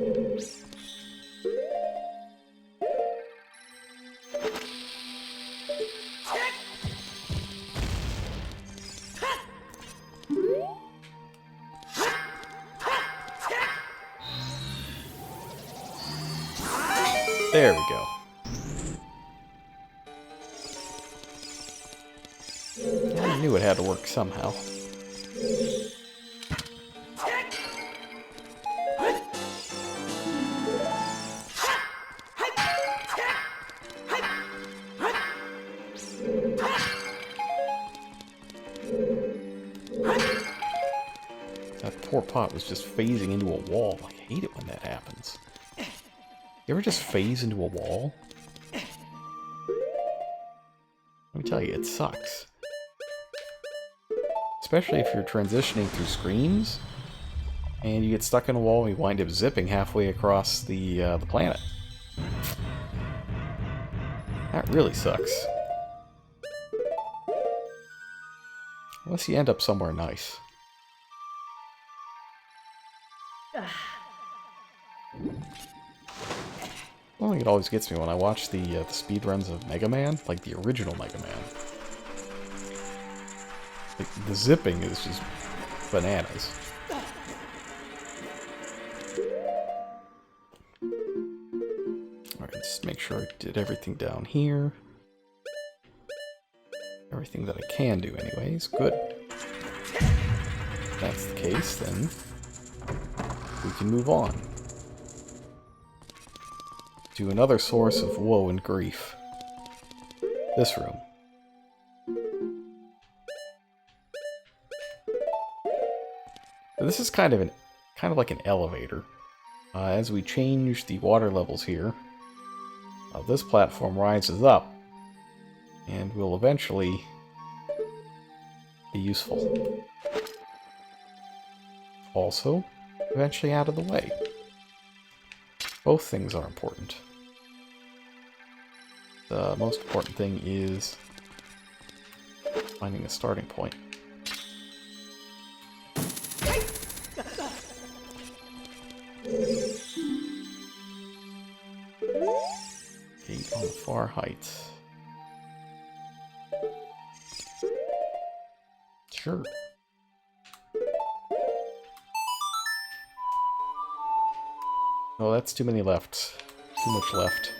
There we go. I knew it had to work somehow. That poor pot was just phasing into a wall. I hate it when that happens. You ever just phase into a wall? Let me tell you, it sucks. Especially if you're transitioning through screens, and you get stuck in a wall and you wind up zipping halfway across the planet. That really sucks. Unless you end up somewhere nice. I think it always gets me when I watch the speedruns of Mega Man, like the original Mega Man. Like, the zipping is just bananas. Alright, just make sure I did everything down here. Everything that I can do anyways. Good. If that's the case, then we can move on to another source of woe and grief. This room. This is kind of like an elevator. As we change the water levels here, this platform rises up and will eventually be useful. Also, eventually out of the way. Both things are important. The most important thing is finding a starting point. Gate on the far heights. Sure. Oh, that's too many left. Too much left.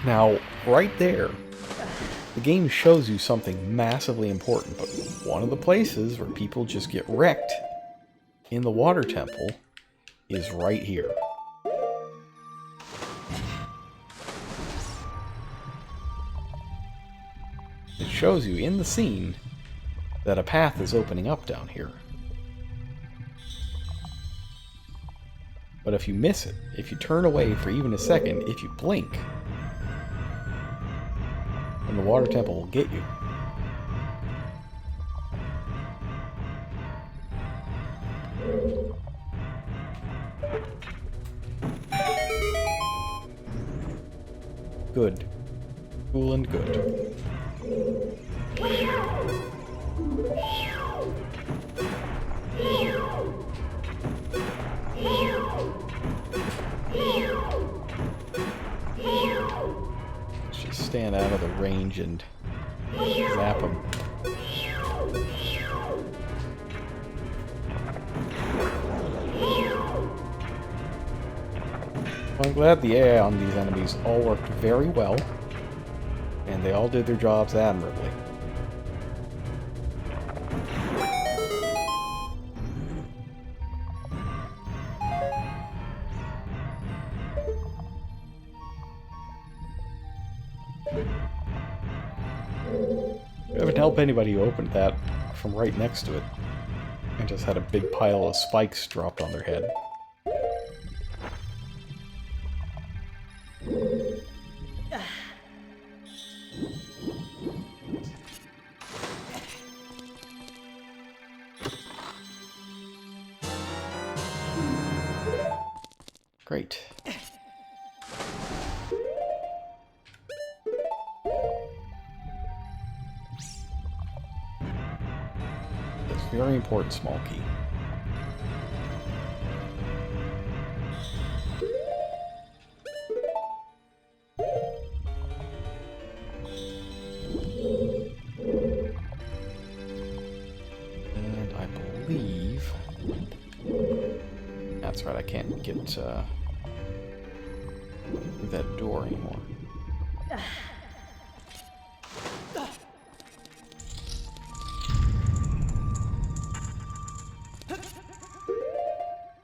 Now, right there, the game shows you something massively important, but one of the places where people just get wrecked in the water temple is right here. It shows you in the scene that a path is opening up down here. But if you miss it, if you turn away for even a second, if you blink, then the water temple will get you. Good. Cool and good. Let's just stand out of the range and zap them. Well, I'm glad the AI on these enemies all worked very well, and they all did their jobs admirably. It would help anybody who opened that from right next to it and just had a big pile of spikes dropped on their head. Great. That's a very important small key. right, I can't get through that door anymore.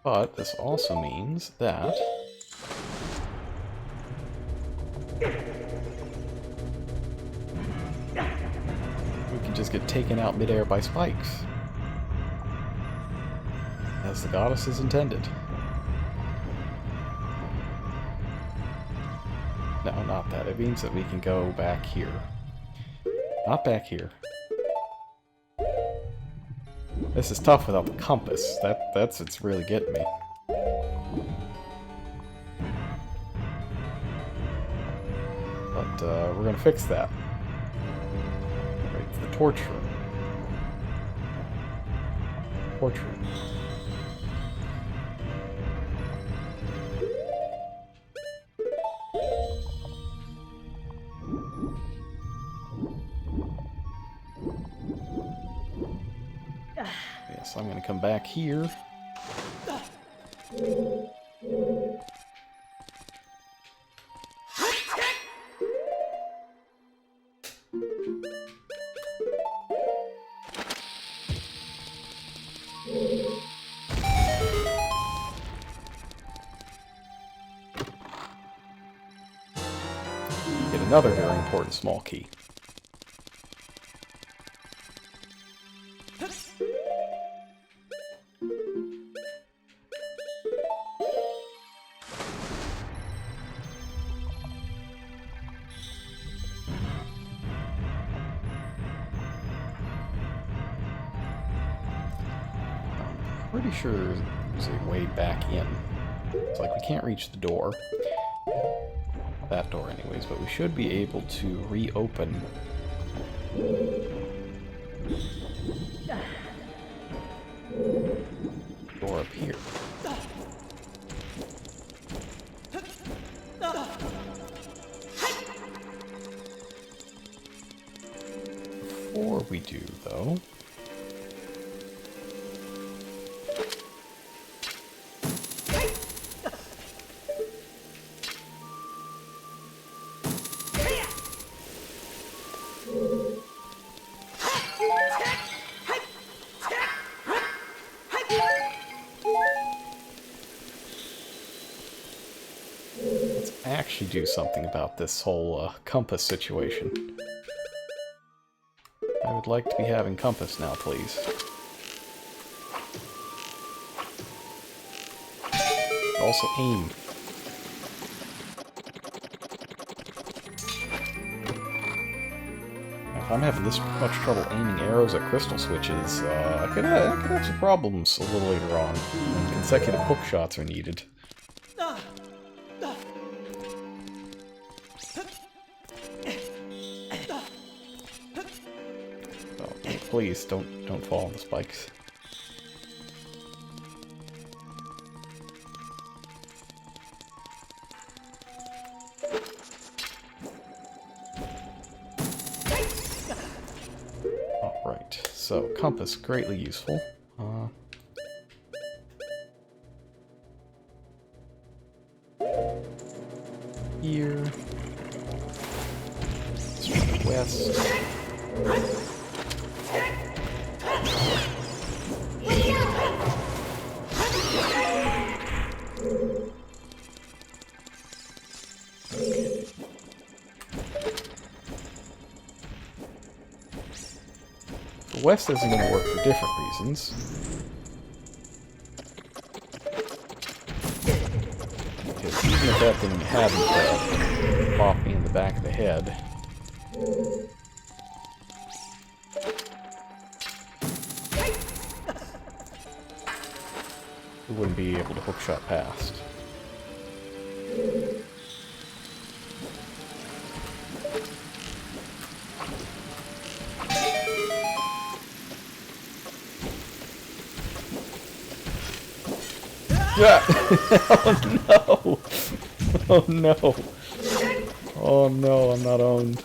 But this also means that we can just get taken out midair by spikes, as the goddess is intended. No, not that. It means that we can go back here. Not back here. This is tough without the compass. That's what's really getting me. But we're gonna fix that. Right, it's the torch room. Torch room. Yes, I'm gonna come back here. Get another very important small key. Pretty sure there's a way back in. It's like we can't reach the door. That door anyways, but we should be able to reopen the door up here. Before we do, though, actually do something about this whole compass situation. I would like to be having compass now, please. Also aim. If I'm having this much trouble aiming arrows at crystal switches, I could have some problems a little later on when consecutive hook shots are needed. Please don't fall on the spikes. Alright, so compass, greatly useful. Here. West. The west isn't going to work for different reasons. Because even if that thing hadn't popped me in the back of the head, we wouldn't be able to hookshot past. Yeah. Oh no! Oh no! Oh no, I'm not owned.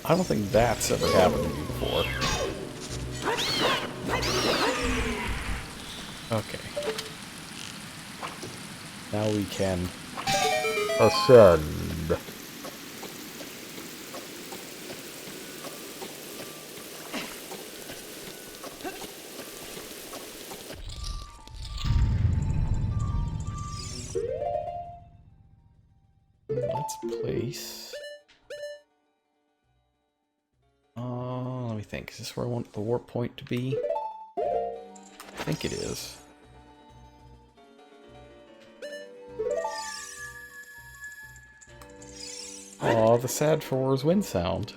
I don't think that's ever happened to me before. Okay. Now we can ascend. Let's place... let me think. Is this where I want the warp point to be? I think it is. Aw, the sad for War's wind sound.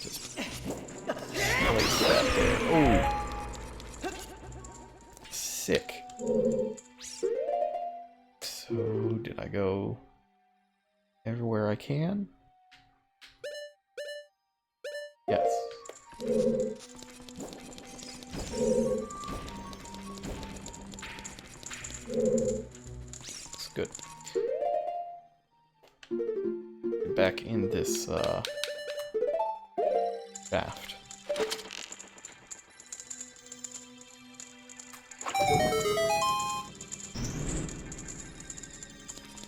Just place that there. Oh! Sick. So, did I go everywhere I can? Yes. It's good. Back in this shaft.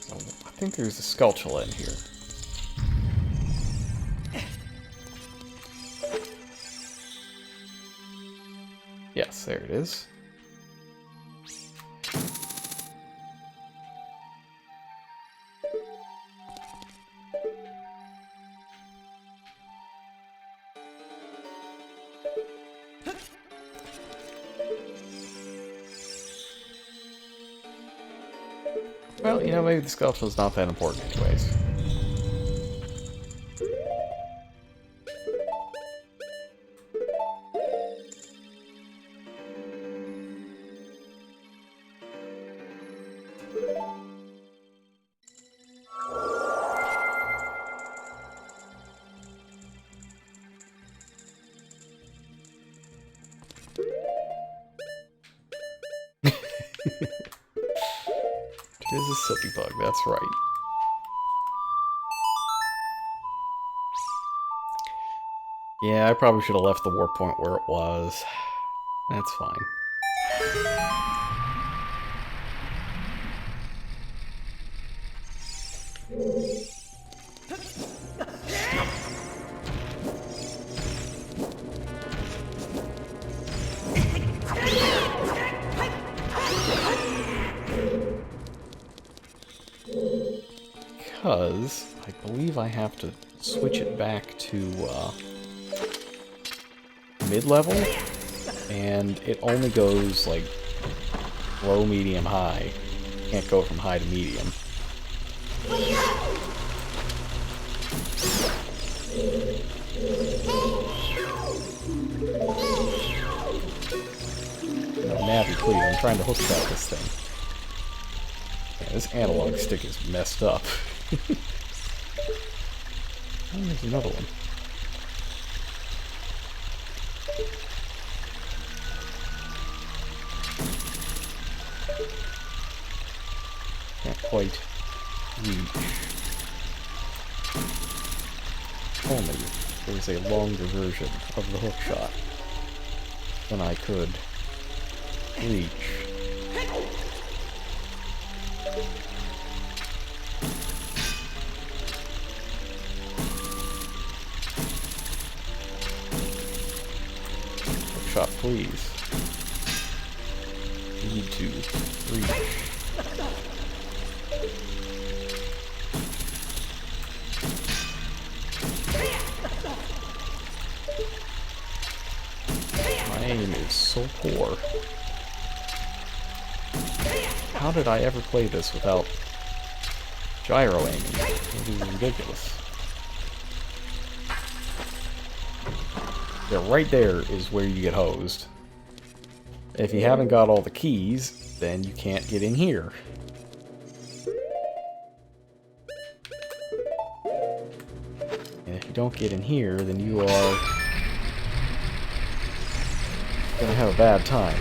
So I think there's a Skulltula in here. Yes, there it is. Well, you know, maybe the Skulltula's not that important anyways. It is a soapy bug, that's right. Yeah, I probably should have left the warp point where it was. That's fine. Because I believe I have to switch it back to mid-level, and it only goes like low, medium, high. Can't go from high to medium. No, Navi, please, I'm trying to hook shot this thing. Yeah, this analog stick is messed up. Oh, there's another one. Can't quite reach. Only there was a longer version of the hook shot than I could reach. Hook shot, please. Need to reach. My aim is so poor. How did I ever play this without gyro aiming? It is ridiculous. Yeah, right there is where you get hosed. If you haven't got all the keys, then you can't get in here. And if you don't get in here, then you are gonna have a bad time.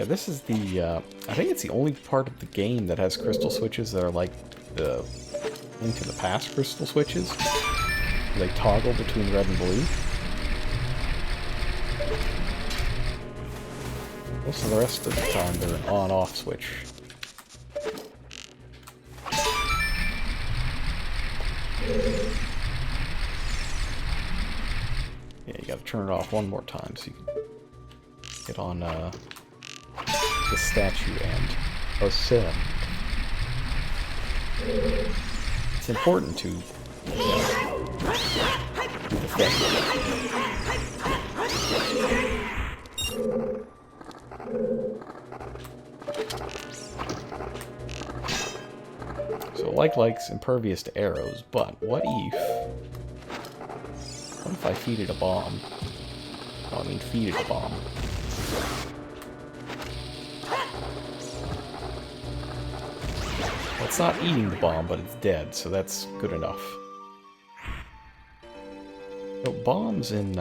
Yeah, this is the, I think it's the only part of the game that has crystal switches that are like the Link to the Past crystal switches. They toggle between red and blue. Most of the rest of the time, they're an on-off switch. Yeah, you gotta turn it off one more time so you can get on the statue and ascend. It's important to do the thing. So like's impervious to arrows, but what if I feed it a bomb? Oh, I mean feed it a bomb. Well, it's not eating the bomb, but it's dead, so that's good enough. So bombs in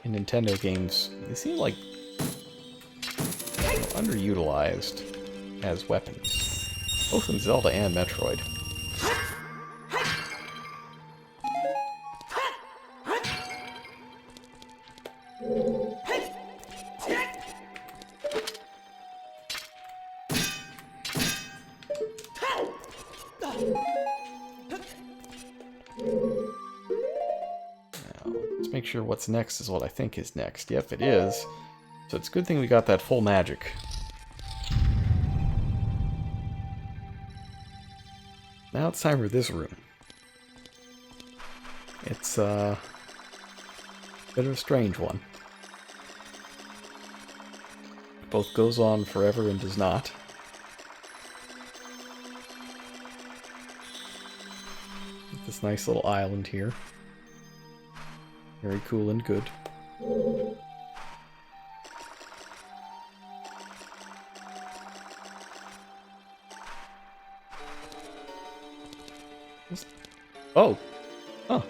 Nintendo games, they seem like underutilized as weapons, both in Zelda and Metroid. Make sure what's next is what I think is next. Yep, it is. So it's a good thing we got that full magic. Now it's time for this room. It's a bit of a strange one. Both goes on forever and does not. This nice little island here. Very cool and good. Oh! Huh.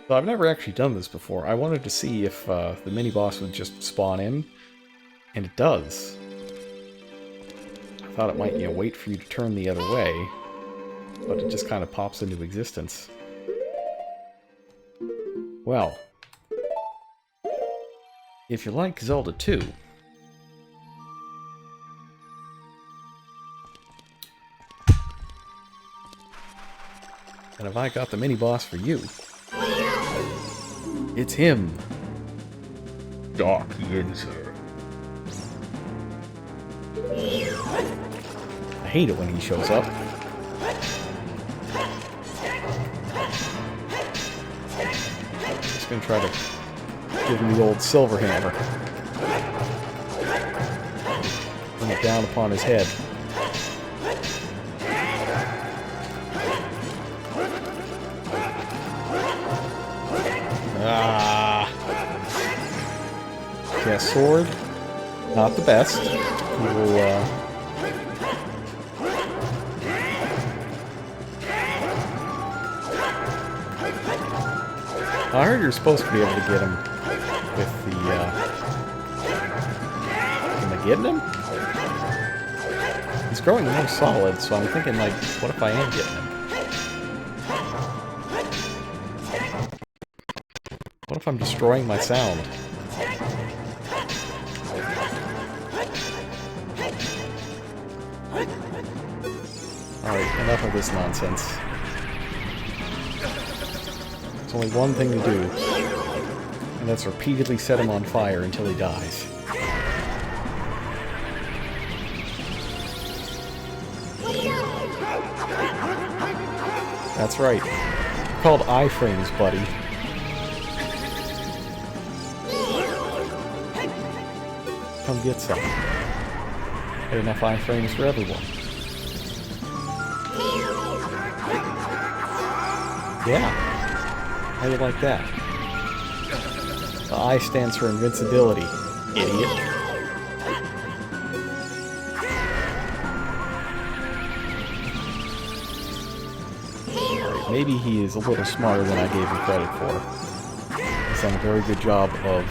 So I've never actually done this before. I wanted to see if the mini-boss would just spawn in, and it does. I thought it might, wait for you to turn the other way. But it just kind of pops into existence. Well, if you like Zelda 2, and have I got the mini-boss for you? It's him! Dark Yinzer. I hate it when he shows up. Gonna try to give him the old silver hammer. Bring it down upon his head. Ah! Yeah, sword. Not the best. We'll, I heard you're supposed to be able to get him with the, am I getting him? He's growing more solid, so I'm thinking, like, what if I am getting him? What if I'm destroying my sound? Alright, enough of this nonsense. There's only one thing to do, and that's repeatedly set him on fire until he dies. That's right. They're called iframes, buddy. Come get some. Had enough iframes for everyone. Yeah. How do you like that? The I stands for invincibility, idiot. Maybe he is a little smarter than I gave him credit for. has done a very good job of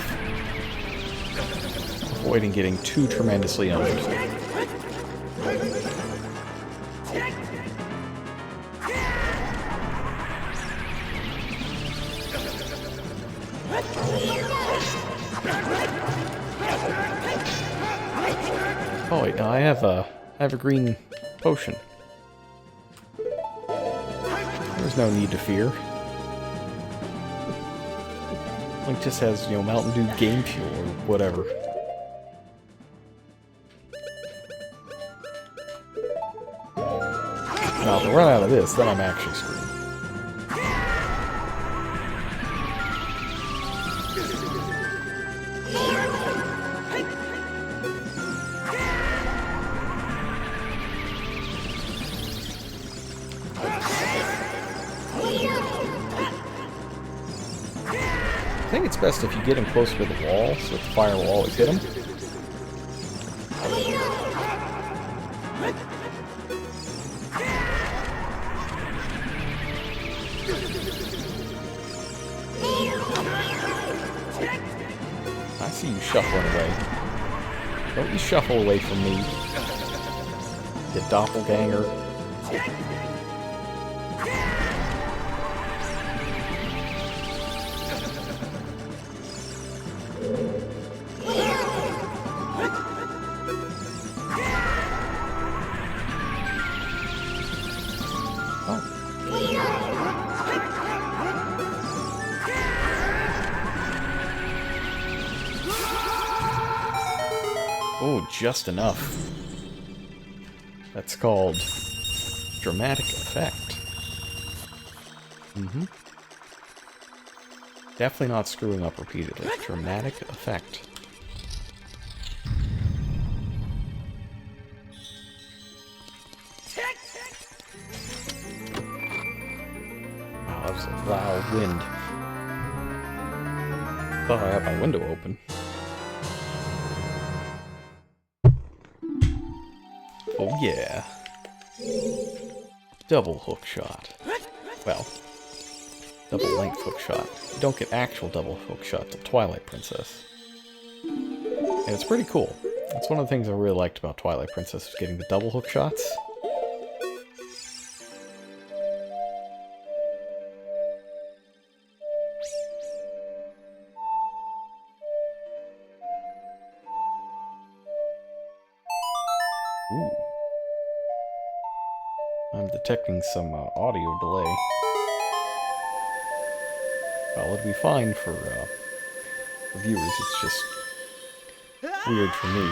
avoiding getting too tremendously owned. Oh wait, no, I have a green potion. There's no need to fear. Link just has, you know, Mountain Dew game fuel or whatever. Now, if I run out of this, then I'm actually screwed. I think it's best if you get him closer to the wall, so that the fire will always hit him. I see you shuffling away. Don't you shuffle away from me, you doppelganger. Oh, just enough. That's called dramatic effect. Mm-hmm. Definitely not screwing up repeatedly. Dramatic effect. Wow, that was a loud wind. Oh, I have my window open. Oh yeah. Double hook shot. Well, double length hook shot. You don't get actual double hook shot to Twilight Princess. And it's pretty cool. That's one of the things I really liked about Twilight Princess, was getting the double hook shots. Ooh. I'm detecting some audio delay. Well, it'll be fine for viewers, it's just weird for me.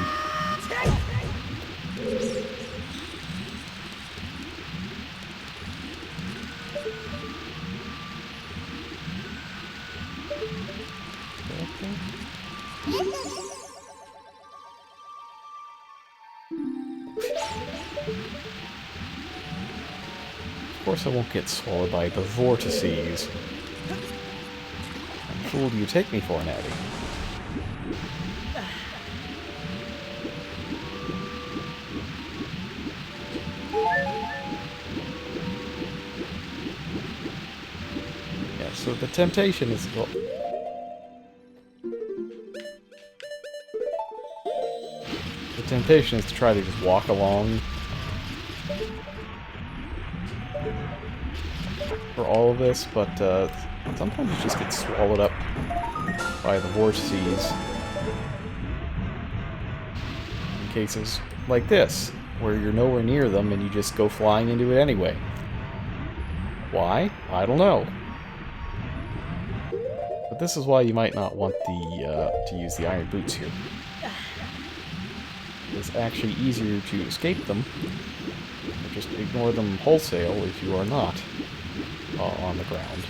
Of course I won't get swallowed by the vortices. And fool do you take me for, Natty? Yeah, so the temptation is... Well, the temptation is to try to just walk along for all of this, but sometimes you just get swallowed up by the vortices. In cases like this, where you're nowhere near them and you just go flying into it anyway. Why? I don't know. But this is why you might not want to use the iron boots here. It's actually easier to escape them, or just ignore them wholesale if you are not on the ground.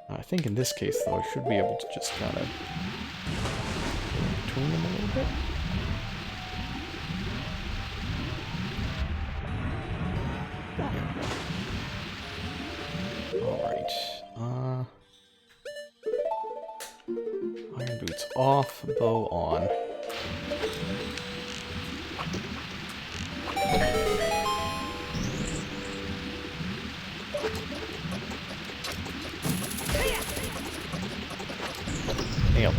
I think in this case, though, I should be able to just kind of between them a little bit. Alright. Iron boots off, bow on. Yep.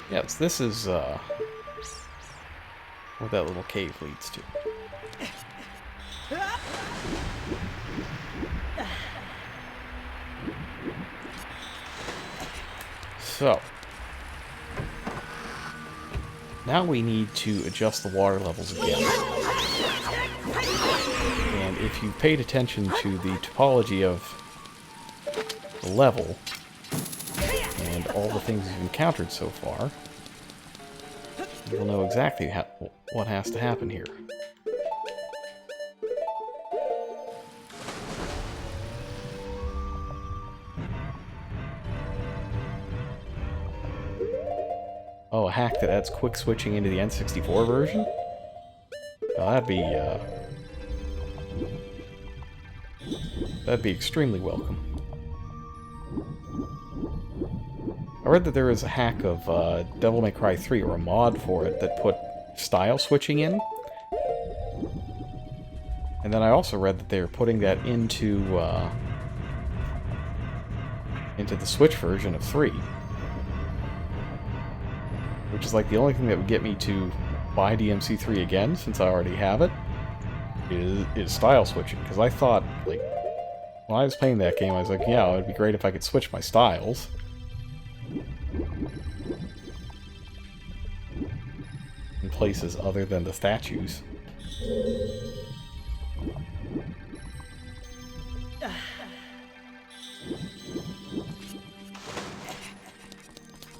Yes, this is where that little cave leads to. So, now we need to adjust the water levels again. And if you paid attention to the topology of the level, and all the things you've encountered so far, you'll know exactly what has to happen here. Oh, a hack that adds quick switching into the N64 version? Well, that'd be extremely welcome. I read that there is a hack of Devil May Cry 3, or a mod for it, that put style switching in. And then I also read that they're putting that into the Switch version of 3. Which is like the only thing that would get me to buy DMC3 again, since I already have it, is style switching. Because I thought, like, when I was playing that game, I was like, yeah, it would be great if I could switch my styles. In places other than the statues.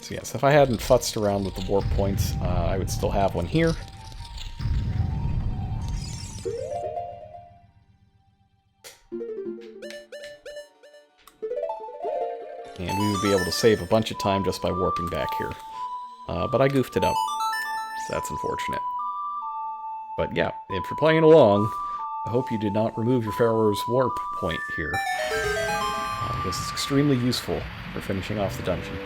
So yes, if I hadn't futzed around with the warp points, I would still have one here. And we would be able to save a bunch of time just by warping back here. But I goofed it up, so that's unfortunate. But yeah, if you're playing along, I hope you did not remove your Pharaoh's warp point here. Because it's extremely useful for finishing off the dungeon.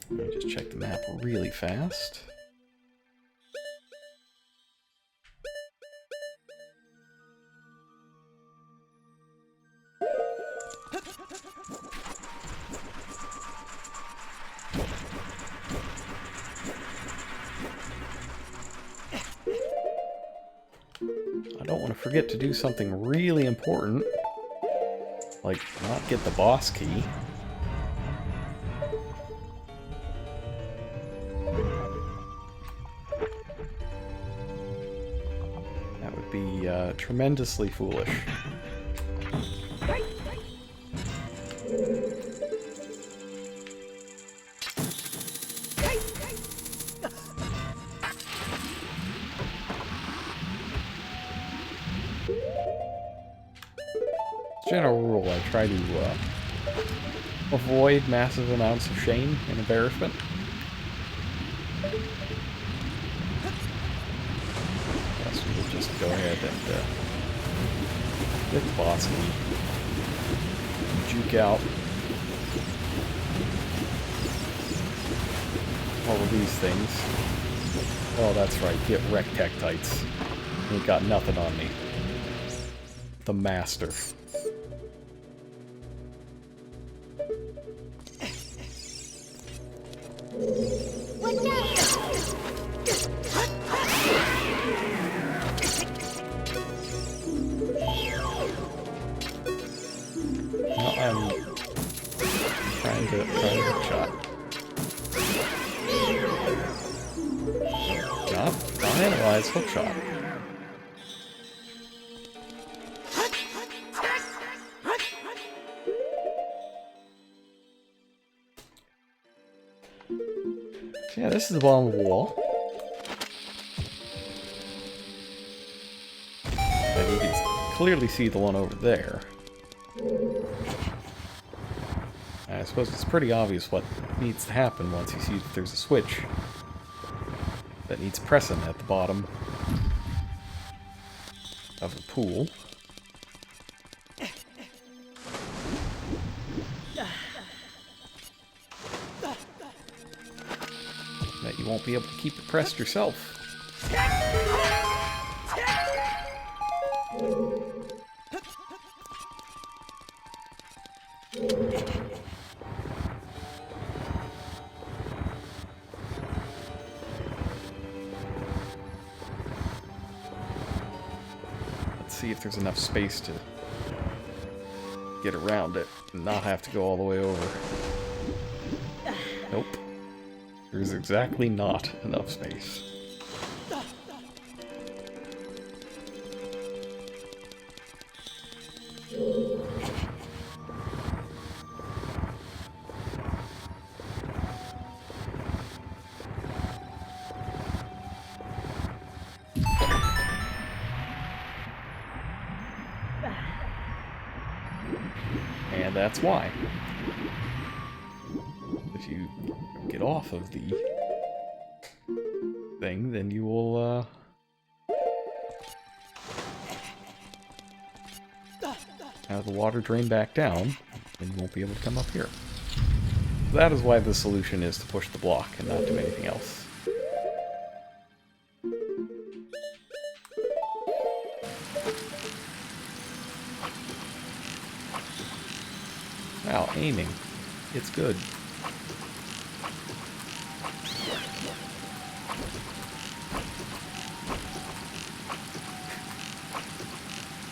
Let me just check the map really fast. I don't want to forget to do something really important, like not get the boss key. That would be tremendously foolish. General rule, I try to avoid massive amounts of shame and embarrassment. Yes, we'll just go ahead and get the boss key. Juke out all of these things. Oh, that's right, get Rectectites. Ain't got nothing on me. The master. I'm trying to hook shot. Not analyze hook shot. So yeah, this is the bottom of the wall. And you can clearly see the one over there. I suppose it's pretty obvious what needs to happen once you see that there's a switch that needs pressing at the bottom. of the pool. That you won't be able to keep it pressed yourself. Let's see if there's enough space to get around it and not have to go all the way over. Nope. There's exactly not enough space. And that's why. If you get off of the thing, then you will, have the water drain back down, and you won't be able to come up here. That is why the solution is to push the block and not do anything else. Wow, aiming. It's good.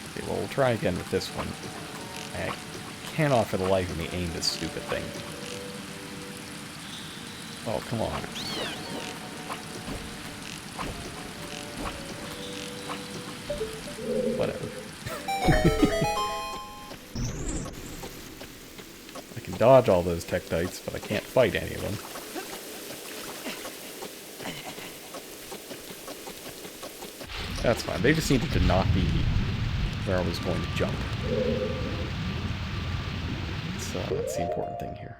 Okay, well, we'll try again with this one. I cannot for the life of me aim this stupid thing. Oh, come on. Whatever. I can dodge all those tektites, but I can't fight any of them. That's fine. They just needed to not be where I was going to jump. So that's the important thing here.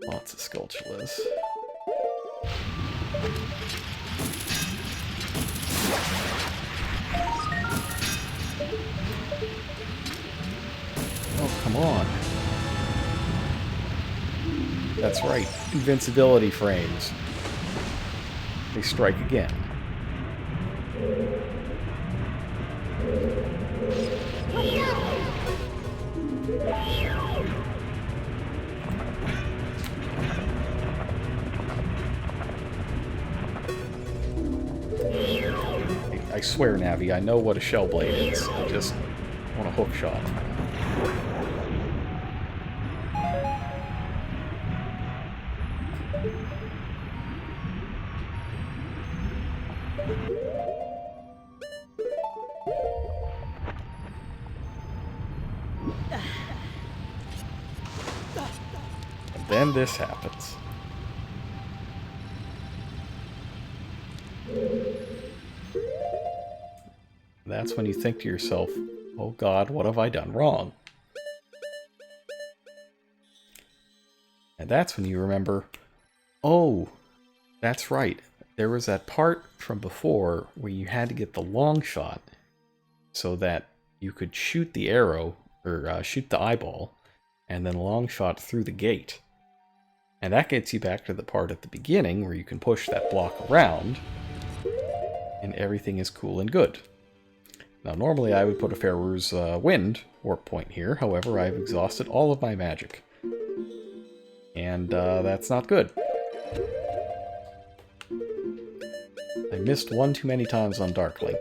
Lots of Skulltulas. Oh, come on. That's right. Invincibility frames. They strike again. I swear, Navi, I know what a shell blade is. I just want a hook shot. And then this happens. That's when you think to yourself, oh God, what have I done wrong? And that's when you remember, oh, that's right. There was that part from before where you had to get the long shot so that you could shoot the arrow, or shoot the eyeball, and then long shot through the gate. And that gets you back to the part at the beginning where you can push that block around, and everything is cool and good. Now, normally I would put a Faerûr's Wind warp point here, however, I've exhausted all of my magic. And that's not good. I missed one too many times on Dark Link.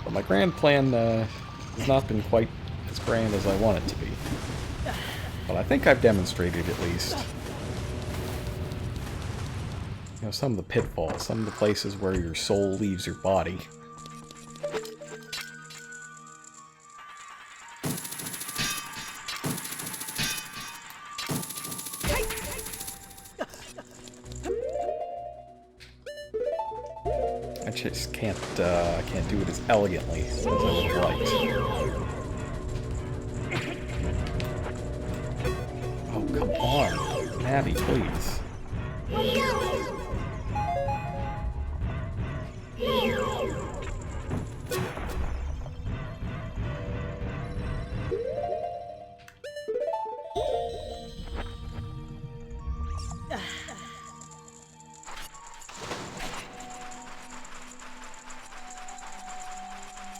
But my grand plan has not been quite as grand as I want it to be. But I think I've demonstrated at least. You know, some of the pitfalls, some of the places where your soul leaves your body. I can't do it as elegantly as I would like. Oh, come on. Abby, please.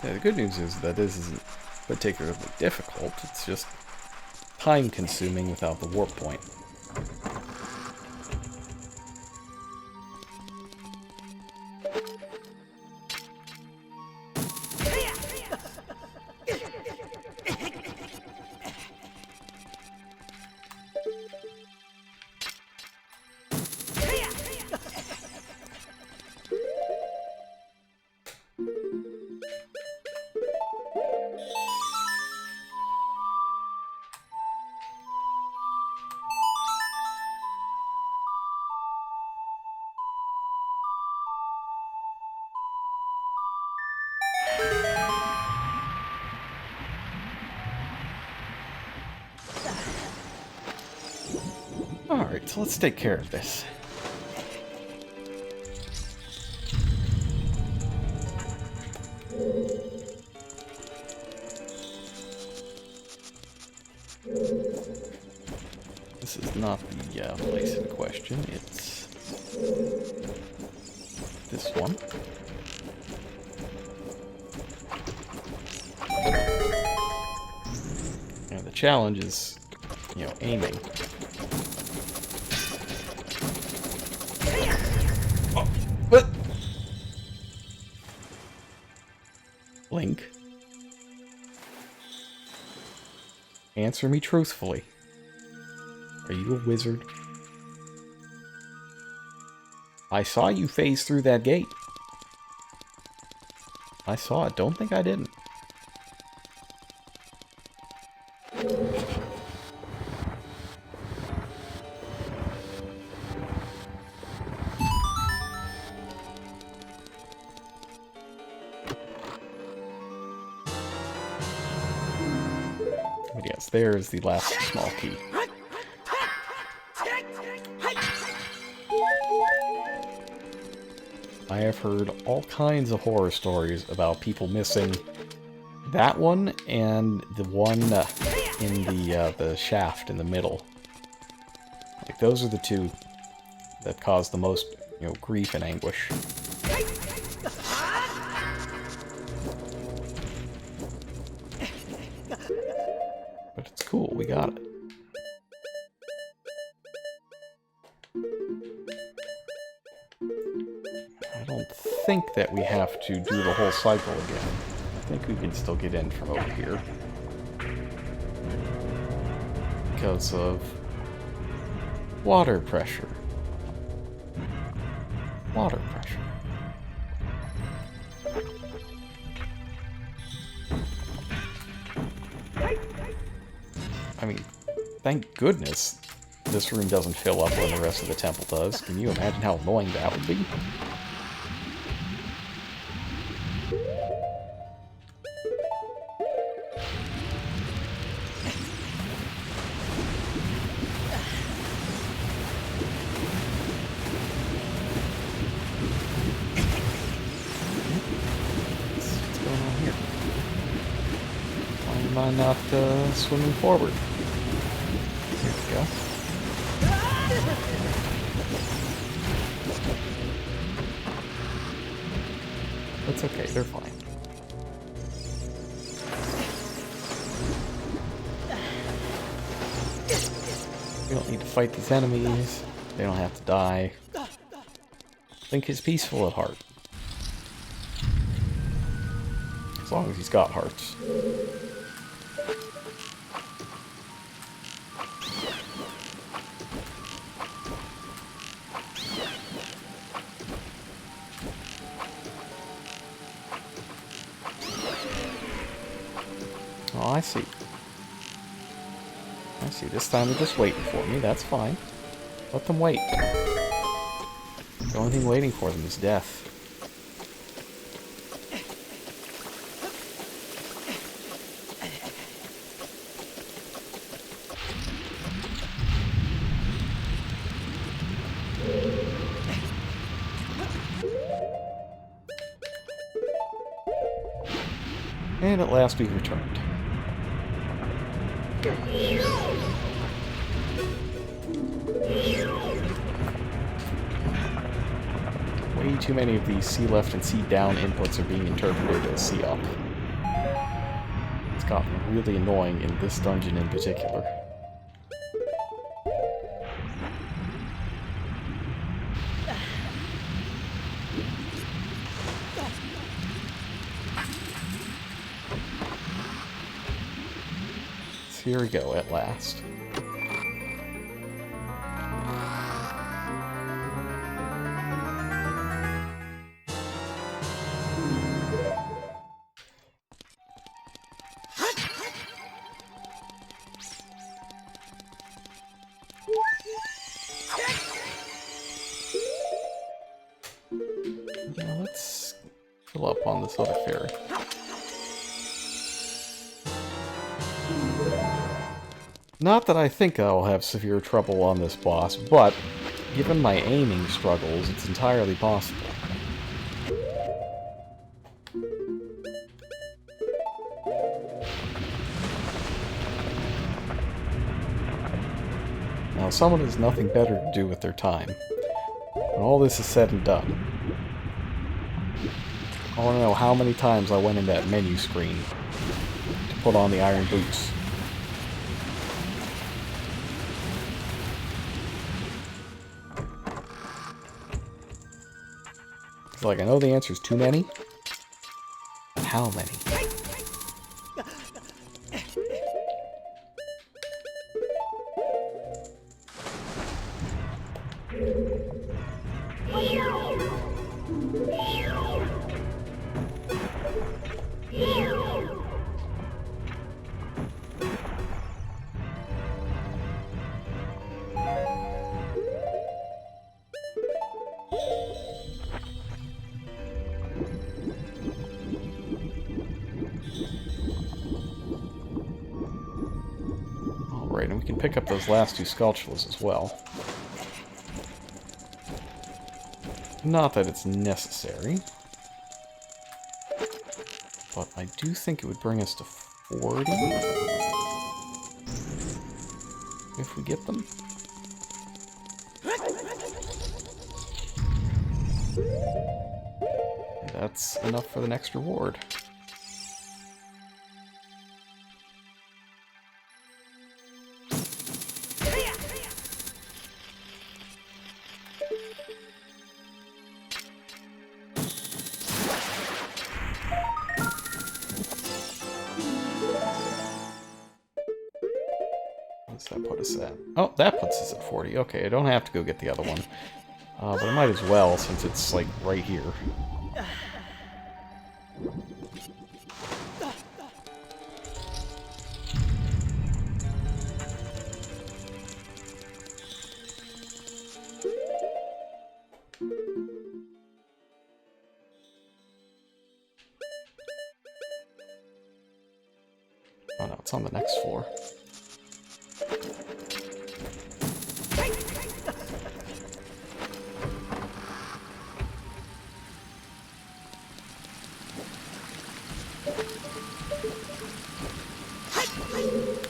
Yeah, the good news is that this isn't particularly difficult. It's just time-consuming without the warp point. Alright, so let's take care of this. This is not the place in question, it's this one. And the challenge is, you know, aiming. Oh, what? Link. Answer me truthfully. Are you a wizard? I saw you phase through that gate. I saw it. Don't think I didn't. But yes, there is the last small key. I have heard all kinds of horror stories about people missing that one and the one in the shaft in the middle. Like, those are the two that cause the most, you know, grief and anguish. But it's cool, we got it. I don't think that we have to do the whole cycle again. I think we can still get in from over here. Because of water pressure. Water pressure. I mean, thank goodness this room doesn't fill up when the rest of the temple does. Can you imagine how annoying that would be? What's going on here? Why am I not swimming forward? Here we go. That's okay, they're fine. We don't need to fight these enemies. They don't have to die. Link is peaceful at heart. As long as he's got hearts. Oh, I see. I see. This time they're just waiting for me. That's fine. Let them wait. The only thing waiting for them is death. And at last we've returned. Way too many of these C left and C down inputs are being interpreted as C up. It's gotten really annoying in this dungeon in particular. So here we go, at last. Yeah, let's fill up on this other ferry. Not that I think I'll have severe trouble on this boss, but given my aiming struggles, it's entirely possible. Now, someone has nothing better to do with their time. When all this is said and done, I want to know how many times I went in that menu screen to put on the iron boots. It's like, I know the answer is too many, but how many? Alright, and we can pick up those last two sculptures as well. Not that it's necessary, but I do think it would bring us to 40 if we get them. That's enough for the next reward. What's that put us at? Oh, that puts us at 40. Okay, I don't have to go get the other one. But I might as well, since it's, like, right here. Oh no, it's on the next floor.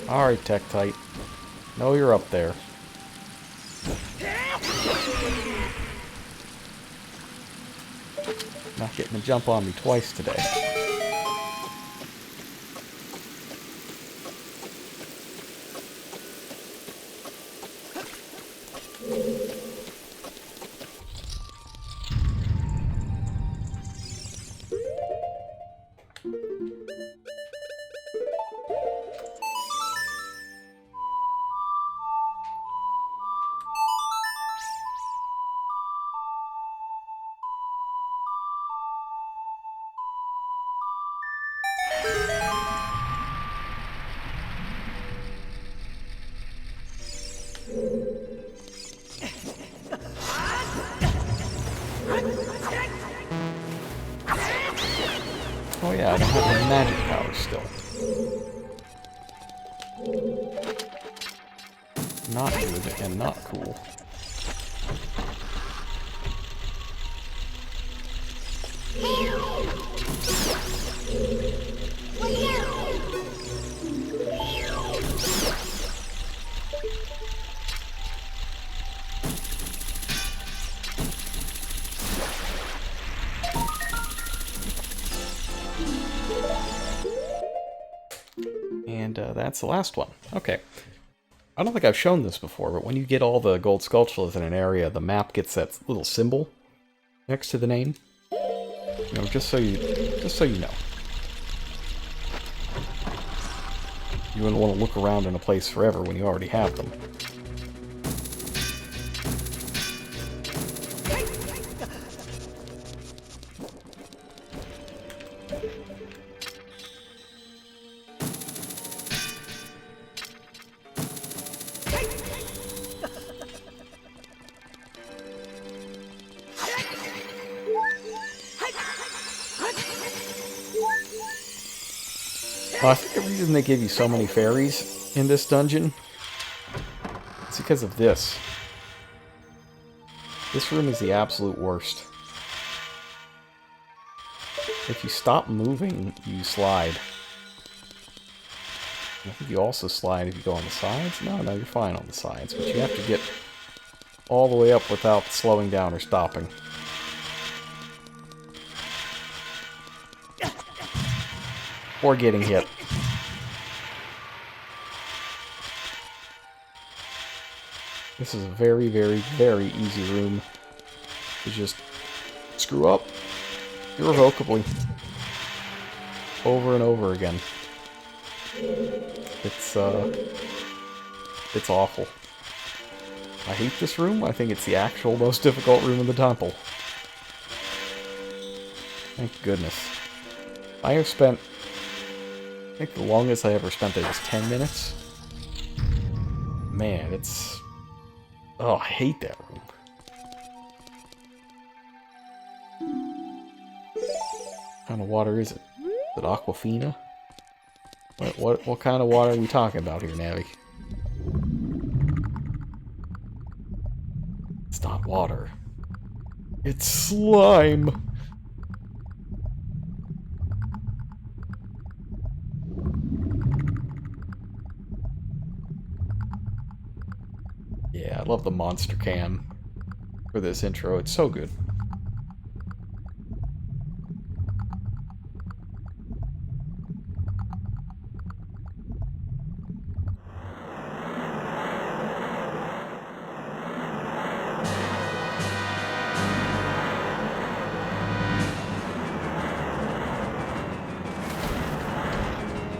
Alright, Tektite. Know you're up there. Not getting a jump on me twice today. Oh yeah, I don't have any magic powers still. Not good and not cool. And that's the last one. Okay. I don't think I've shown this before, but when you get all the gold sculptures in an area, the map gets that little symbol next to the name. You know, just so you know. You wouldn't want to look around in a place forever when you already have them. I think the reason they give you so many fairies in this dungeon is because of this. This room is the absolute worst. If you stop moving, you slide. I think you also slide if you go on the sides. No, you're fine on the sides, but you have to get all the way up without slowing down or stopping. Or getting hit. This is a very, very, very easy room to just screw up irrevocably over and over again. It's awful. I hate this room. I think it's the actual most difficult room in the temple. Thank goodness. I have spent... I think the longest I ever spent there was 10 minutes. Man, it's... Oh, I hate that room. What kind of water is it? Is it Aquafina? What kind of water are we talking about here, Navi? It's not water. It's slime! Yeah, I love the monster cam for this intro. It's so good.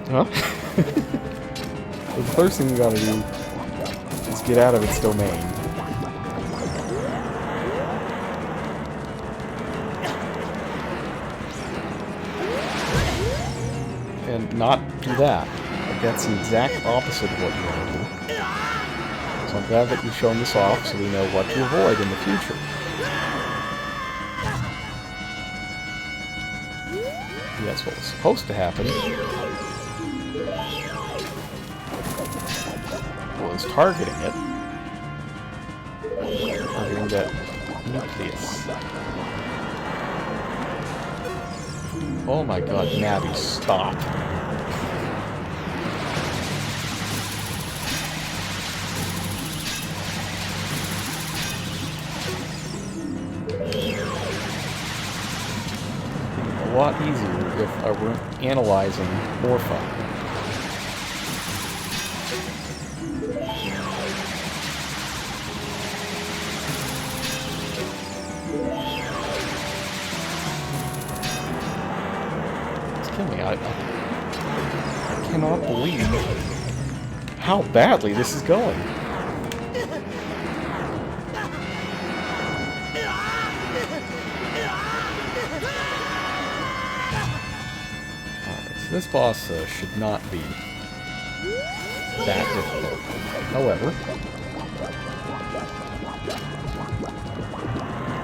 Huh? So the first thing you gotta do is get out of its domain. And not do that. Like, that's the exact opposite of what you want to do. So I'm glad that you've shown this off so we know what to avoid in the future. That's what was supposed to happen. Was targeting it. Targeting that nucleus. Oh my god, Navi, stop. A lot easier if I were analyzing more fun. I cannot believe how badly this is going. Alright, so this boss should not be that difficult. However,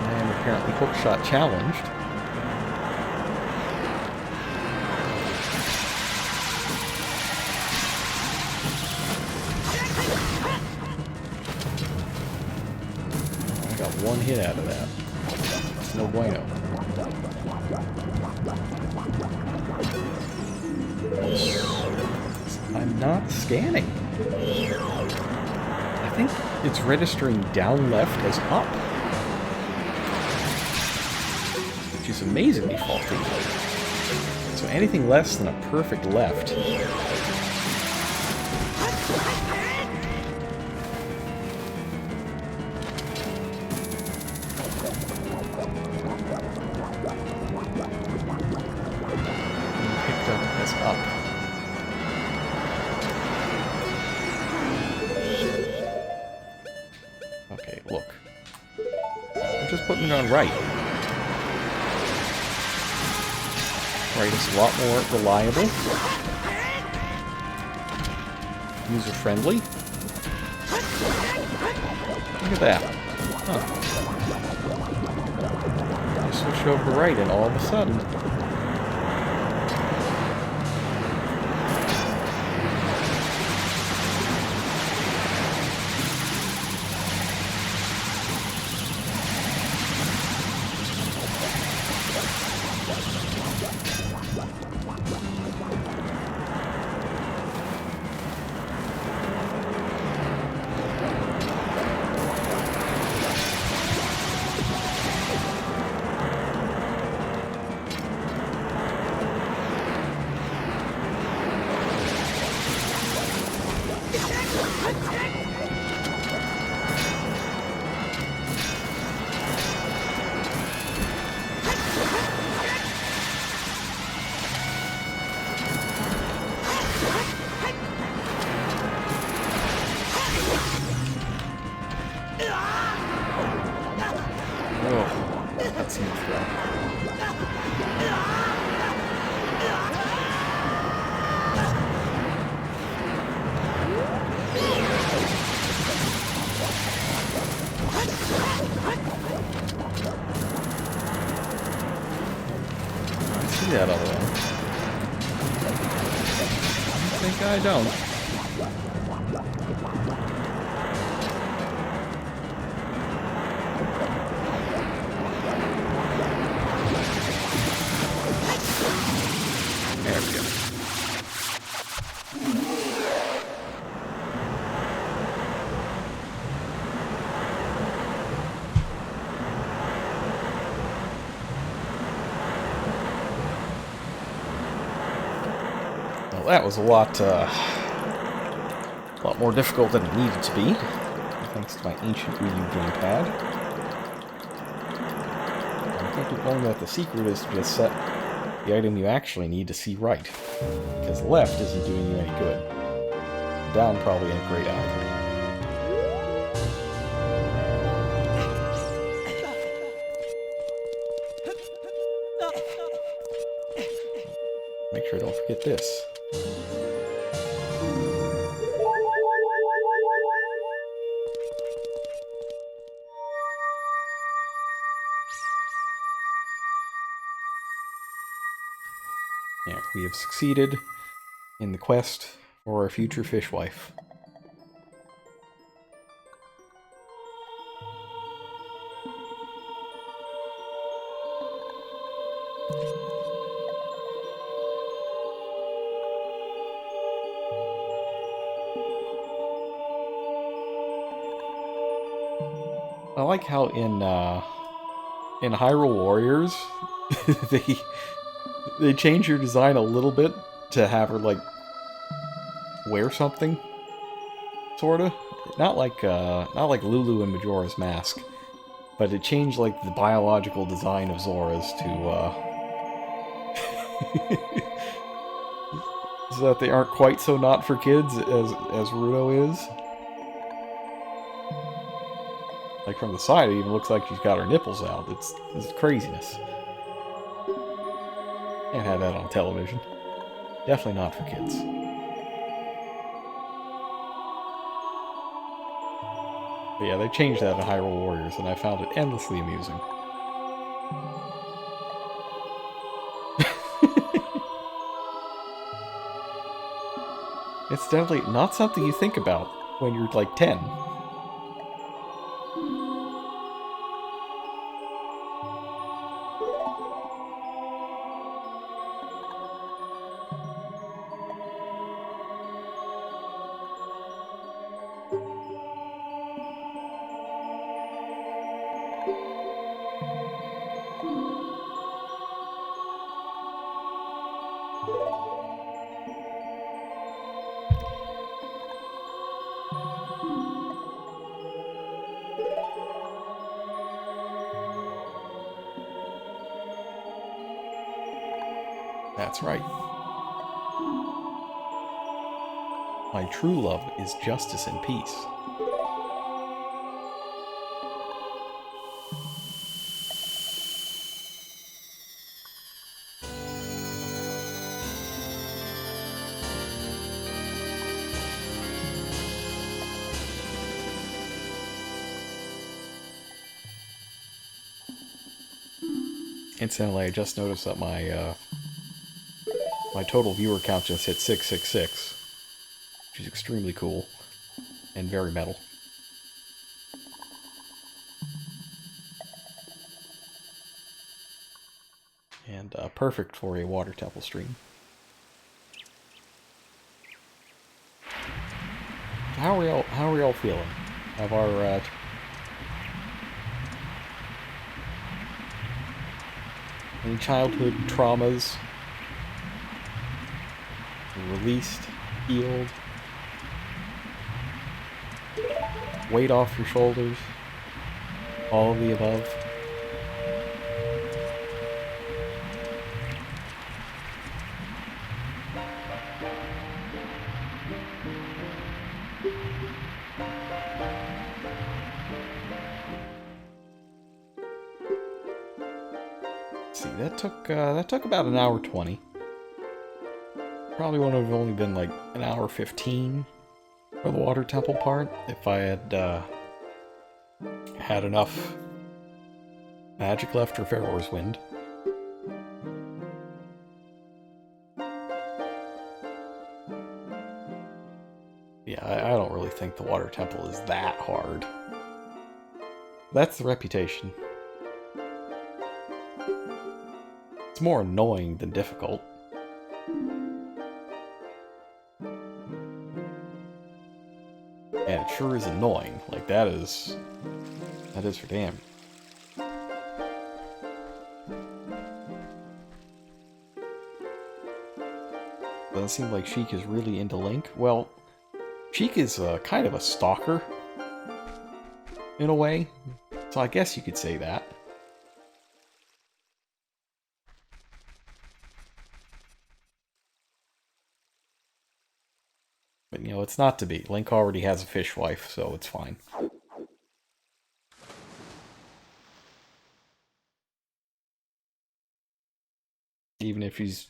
I am apparently hookshot challenged. One hit out of that. It's no bueno. I'm not scanning. I think it's registering down left as up. Which is amazingly faulty. So anything less than a perfect left up. Okay, look. I'm just putting it on right. Right is a lot more reliable. User-friendly. Look at that. Huh. I switched over to right and all of a sudden... that other one. I think I don't. There we go. That was a lot more difficult than it needed to be, thanks to my ancient Wii U gamepad. I think we've learned that the secret is to just set the item you actually need to see right, because left isn't doing you any good. Down probably ain't great either. Make sure I don't forget this. Yeah, we have succeeded in the quest for our future fishwife. I like how in Hyrule Warriors they change your design a little bit to have her like wear something, sorta. Not like Lulu and Majora's Mask, but it changed like the biological design of Zora's to so that they aren't quite so not for kids as Ruto is. Like from the side, it even looks like she's got her nipples out. It's craziness. Can't have that on television. Definitely not for kids. But yeah, they changed that in Hyrule Warriors, and I found it endlessly amusing. It's definitely not something you think about when you're like 10. That's right. My true love is justice and peace. Incidentally, I just noticed that my total viewer count just hit 666, which is extremely cool and very metal. And perfect for a water temple stream. How are we all feeling? Have our any childhood traumas released, healed, weight off your shoulders, all of the above? Let's see, that took about an hour 20. Probably would have only been like an hour 15 for the water temple part if I had had enough magic left for Pharaoh's Wind. Yeah, I don't really think the water temple is that hard. That's the reputation. It's more annoying than difficult. And it sure is annoying. Like, that is for damn. Doesn't seem like Sheik is really into Link. Well, Sheik is kind of a stalker, in a way. So I guess you could say that. But, you know, it's not to be. Link already has a fish wife, so it's fine. Even if he's,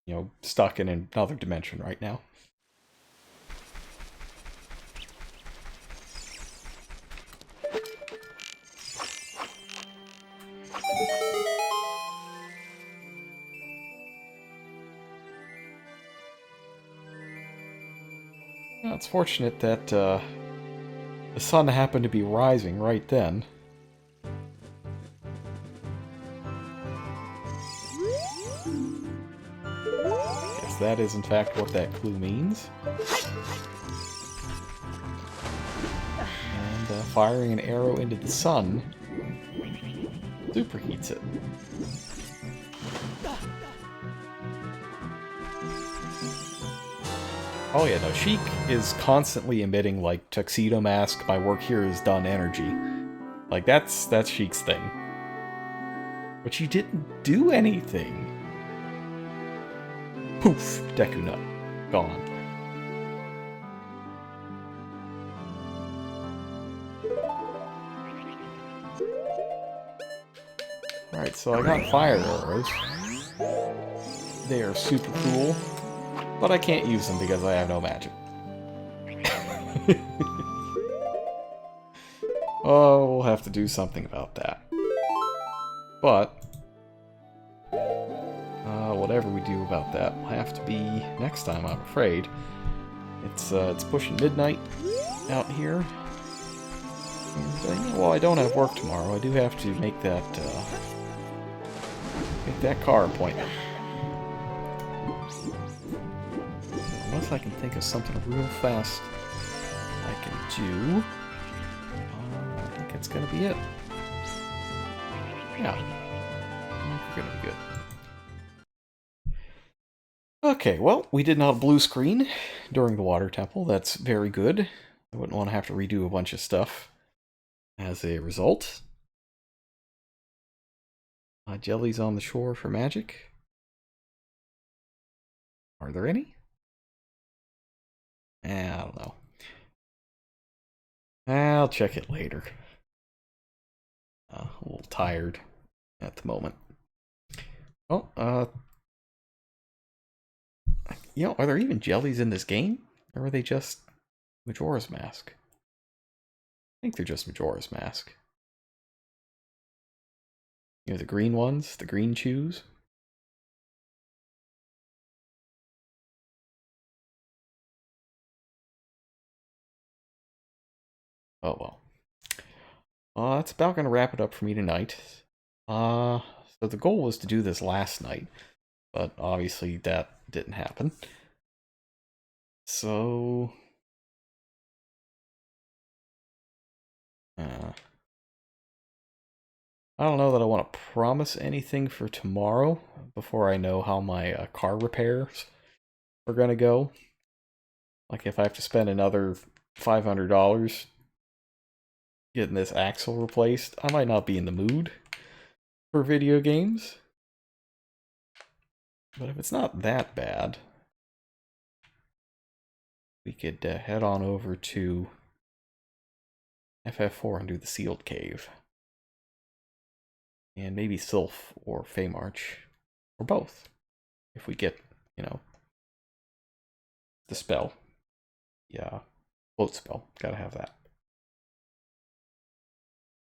you know, stuck in another dimension right now. Well, it's fortunate that the sun happened to be rising right then. Yes, that is in fact what that clue means. And firing an arrow into the sun superheats it. Oh yeah, no, Sheik is constantly emitting, like, Tuxedo Mask, my work here is done energy. Like, that's Sheik's thing. But you didn't do anything. Poof! Deku Nut. Gone. Alright, so I got fire arrows. They are super cool. But I can't use them because I have no magic. Oh, we'll have to do something about that. But whatever we do about that will have to be next time, I'm afraid. It's pushing midnight out here. And, well, I don't have work tomorrow. I do have to make that car appointment. Unless I can think of something real fast I can do, I think that's gonna be it. Yeah, we're gonna be good. Okay, well, we did not blue screen during the water temple. That's very good. I wouldn't want to have to redo a bunch of stuff as a result. Jelly's on the shore for magic. Are there any? I don't know. I'll check it later. A little tired at the moment. Oh, are there even jellies in this game? Or are they just Majora's Mask? I think they're just Majora's Mask. The green ones, the green chews. Oh well. That's about gonna wrap it up for me tonight. So the goal was to do this last night, but obviously that didn't happen. So, I don't know that I want to promise anything for tomorrow before I know how my car repairs are gonna go. Like if I have to spend another $500 getting this axle replaced, I might not be in the mood for video games. But if it's not that bad, we could head on over to FF4 and do the sealed cave. And maybe Sylph or Feymarch, or both. If we get, the spell. Yeah, float spell. Gotta have that.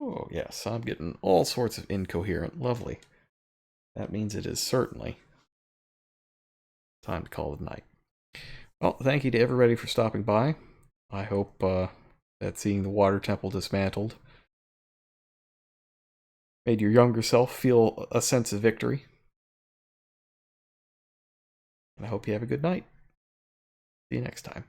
Oh, yes, I'm getting all sorts of incoherent. Lovely. That means it is certainly time to call it a night. Well, thank you to everybody for stopping by. I hope that seeing the water temple dismantled made your younger self feel a sense of victory. And I hope you have a good night. See you next time.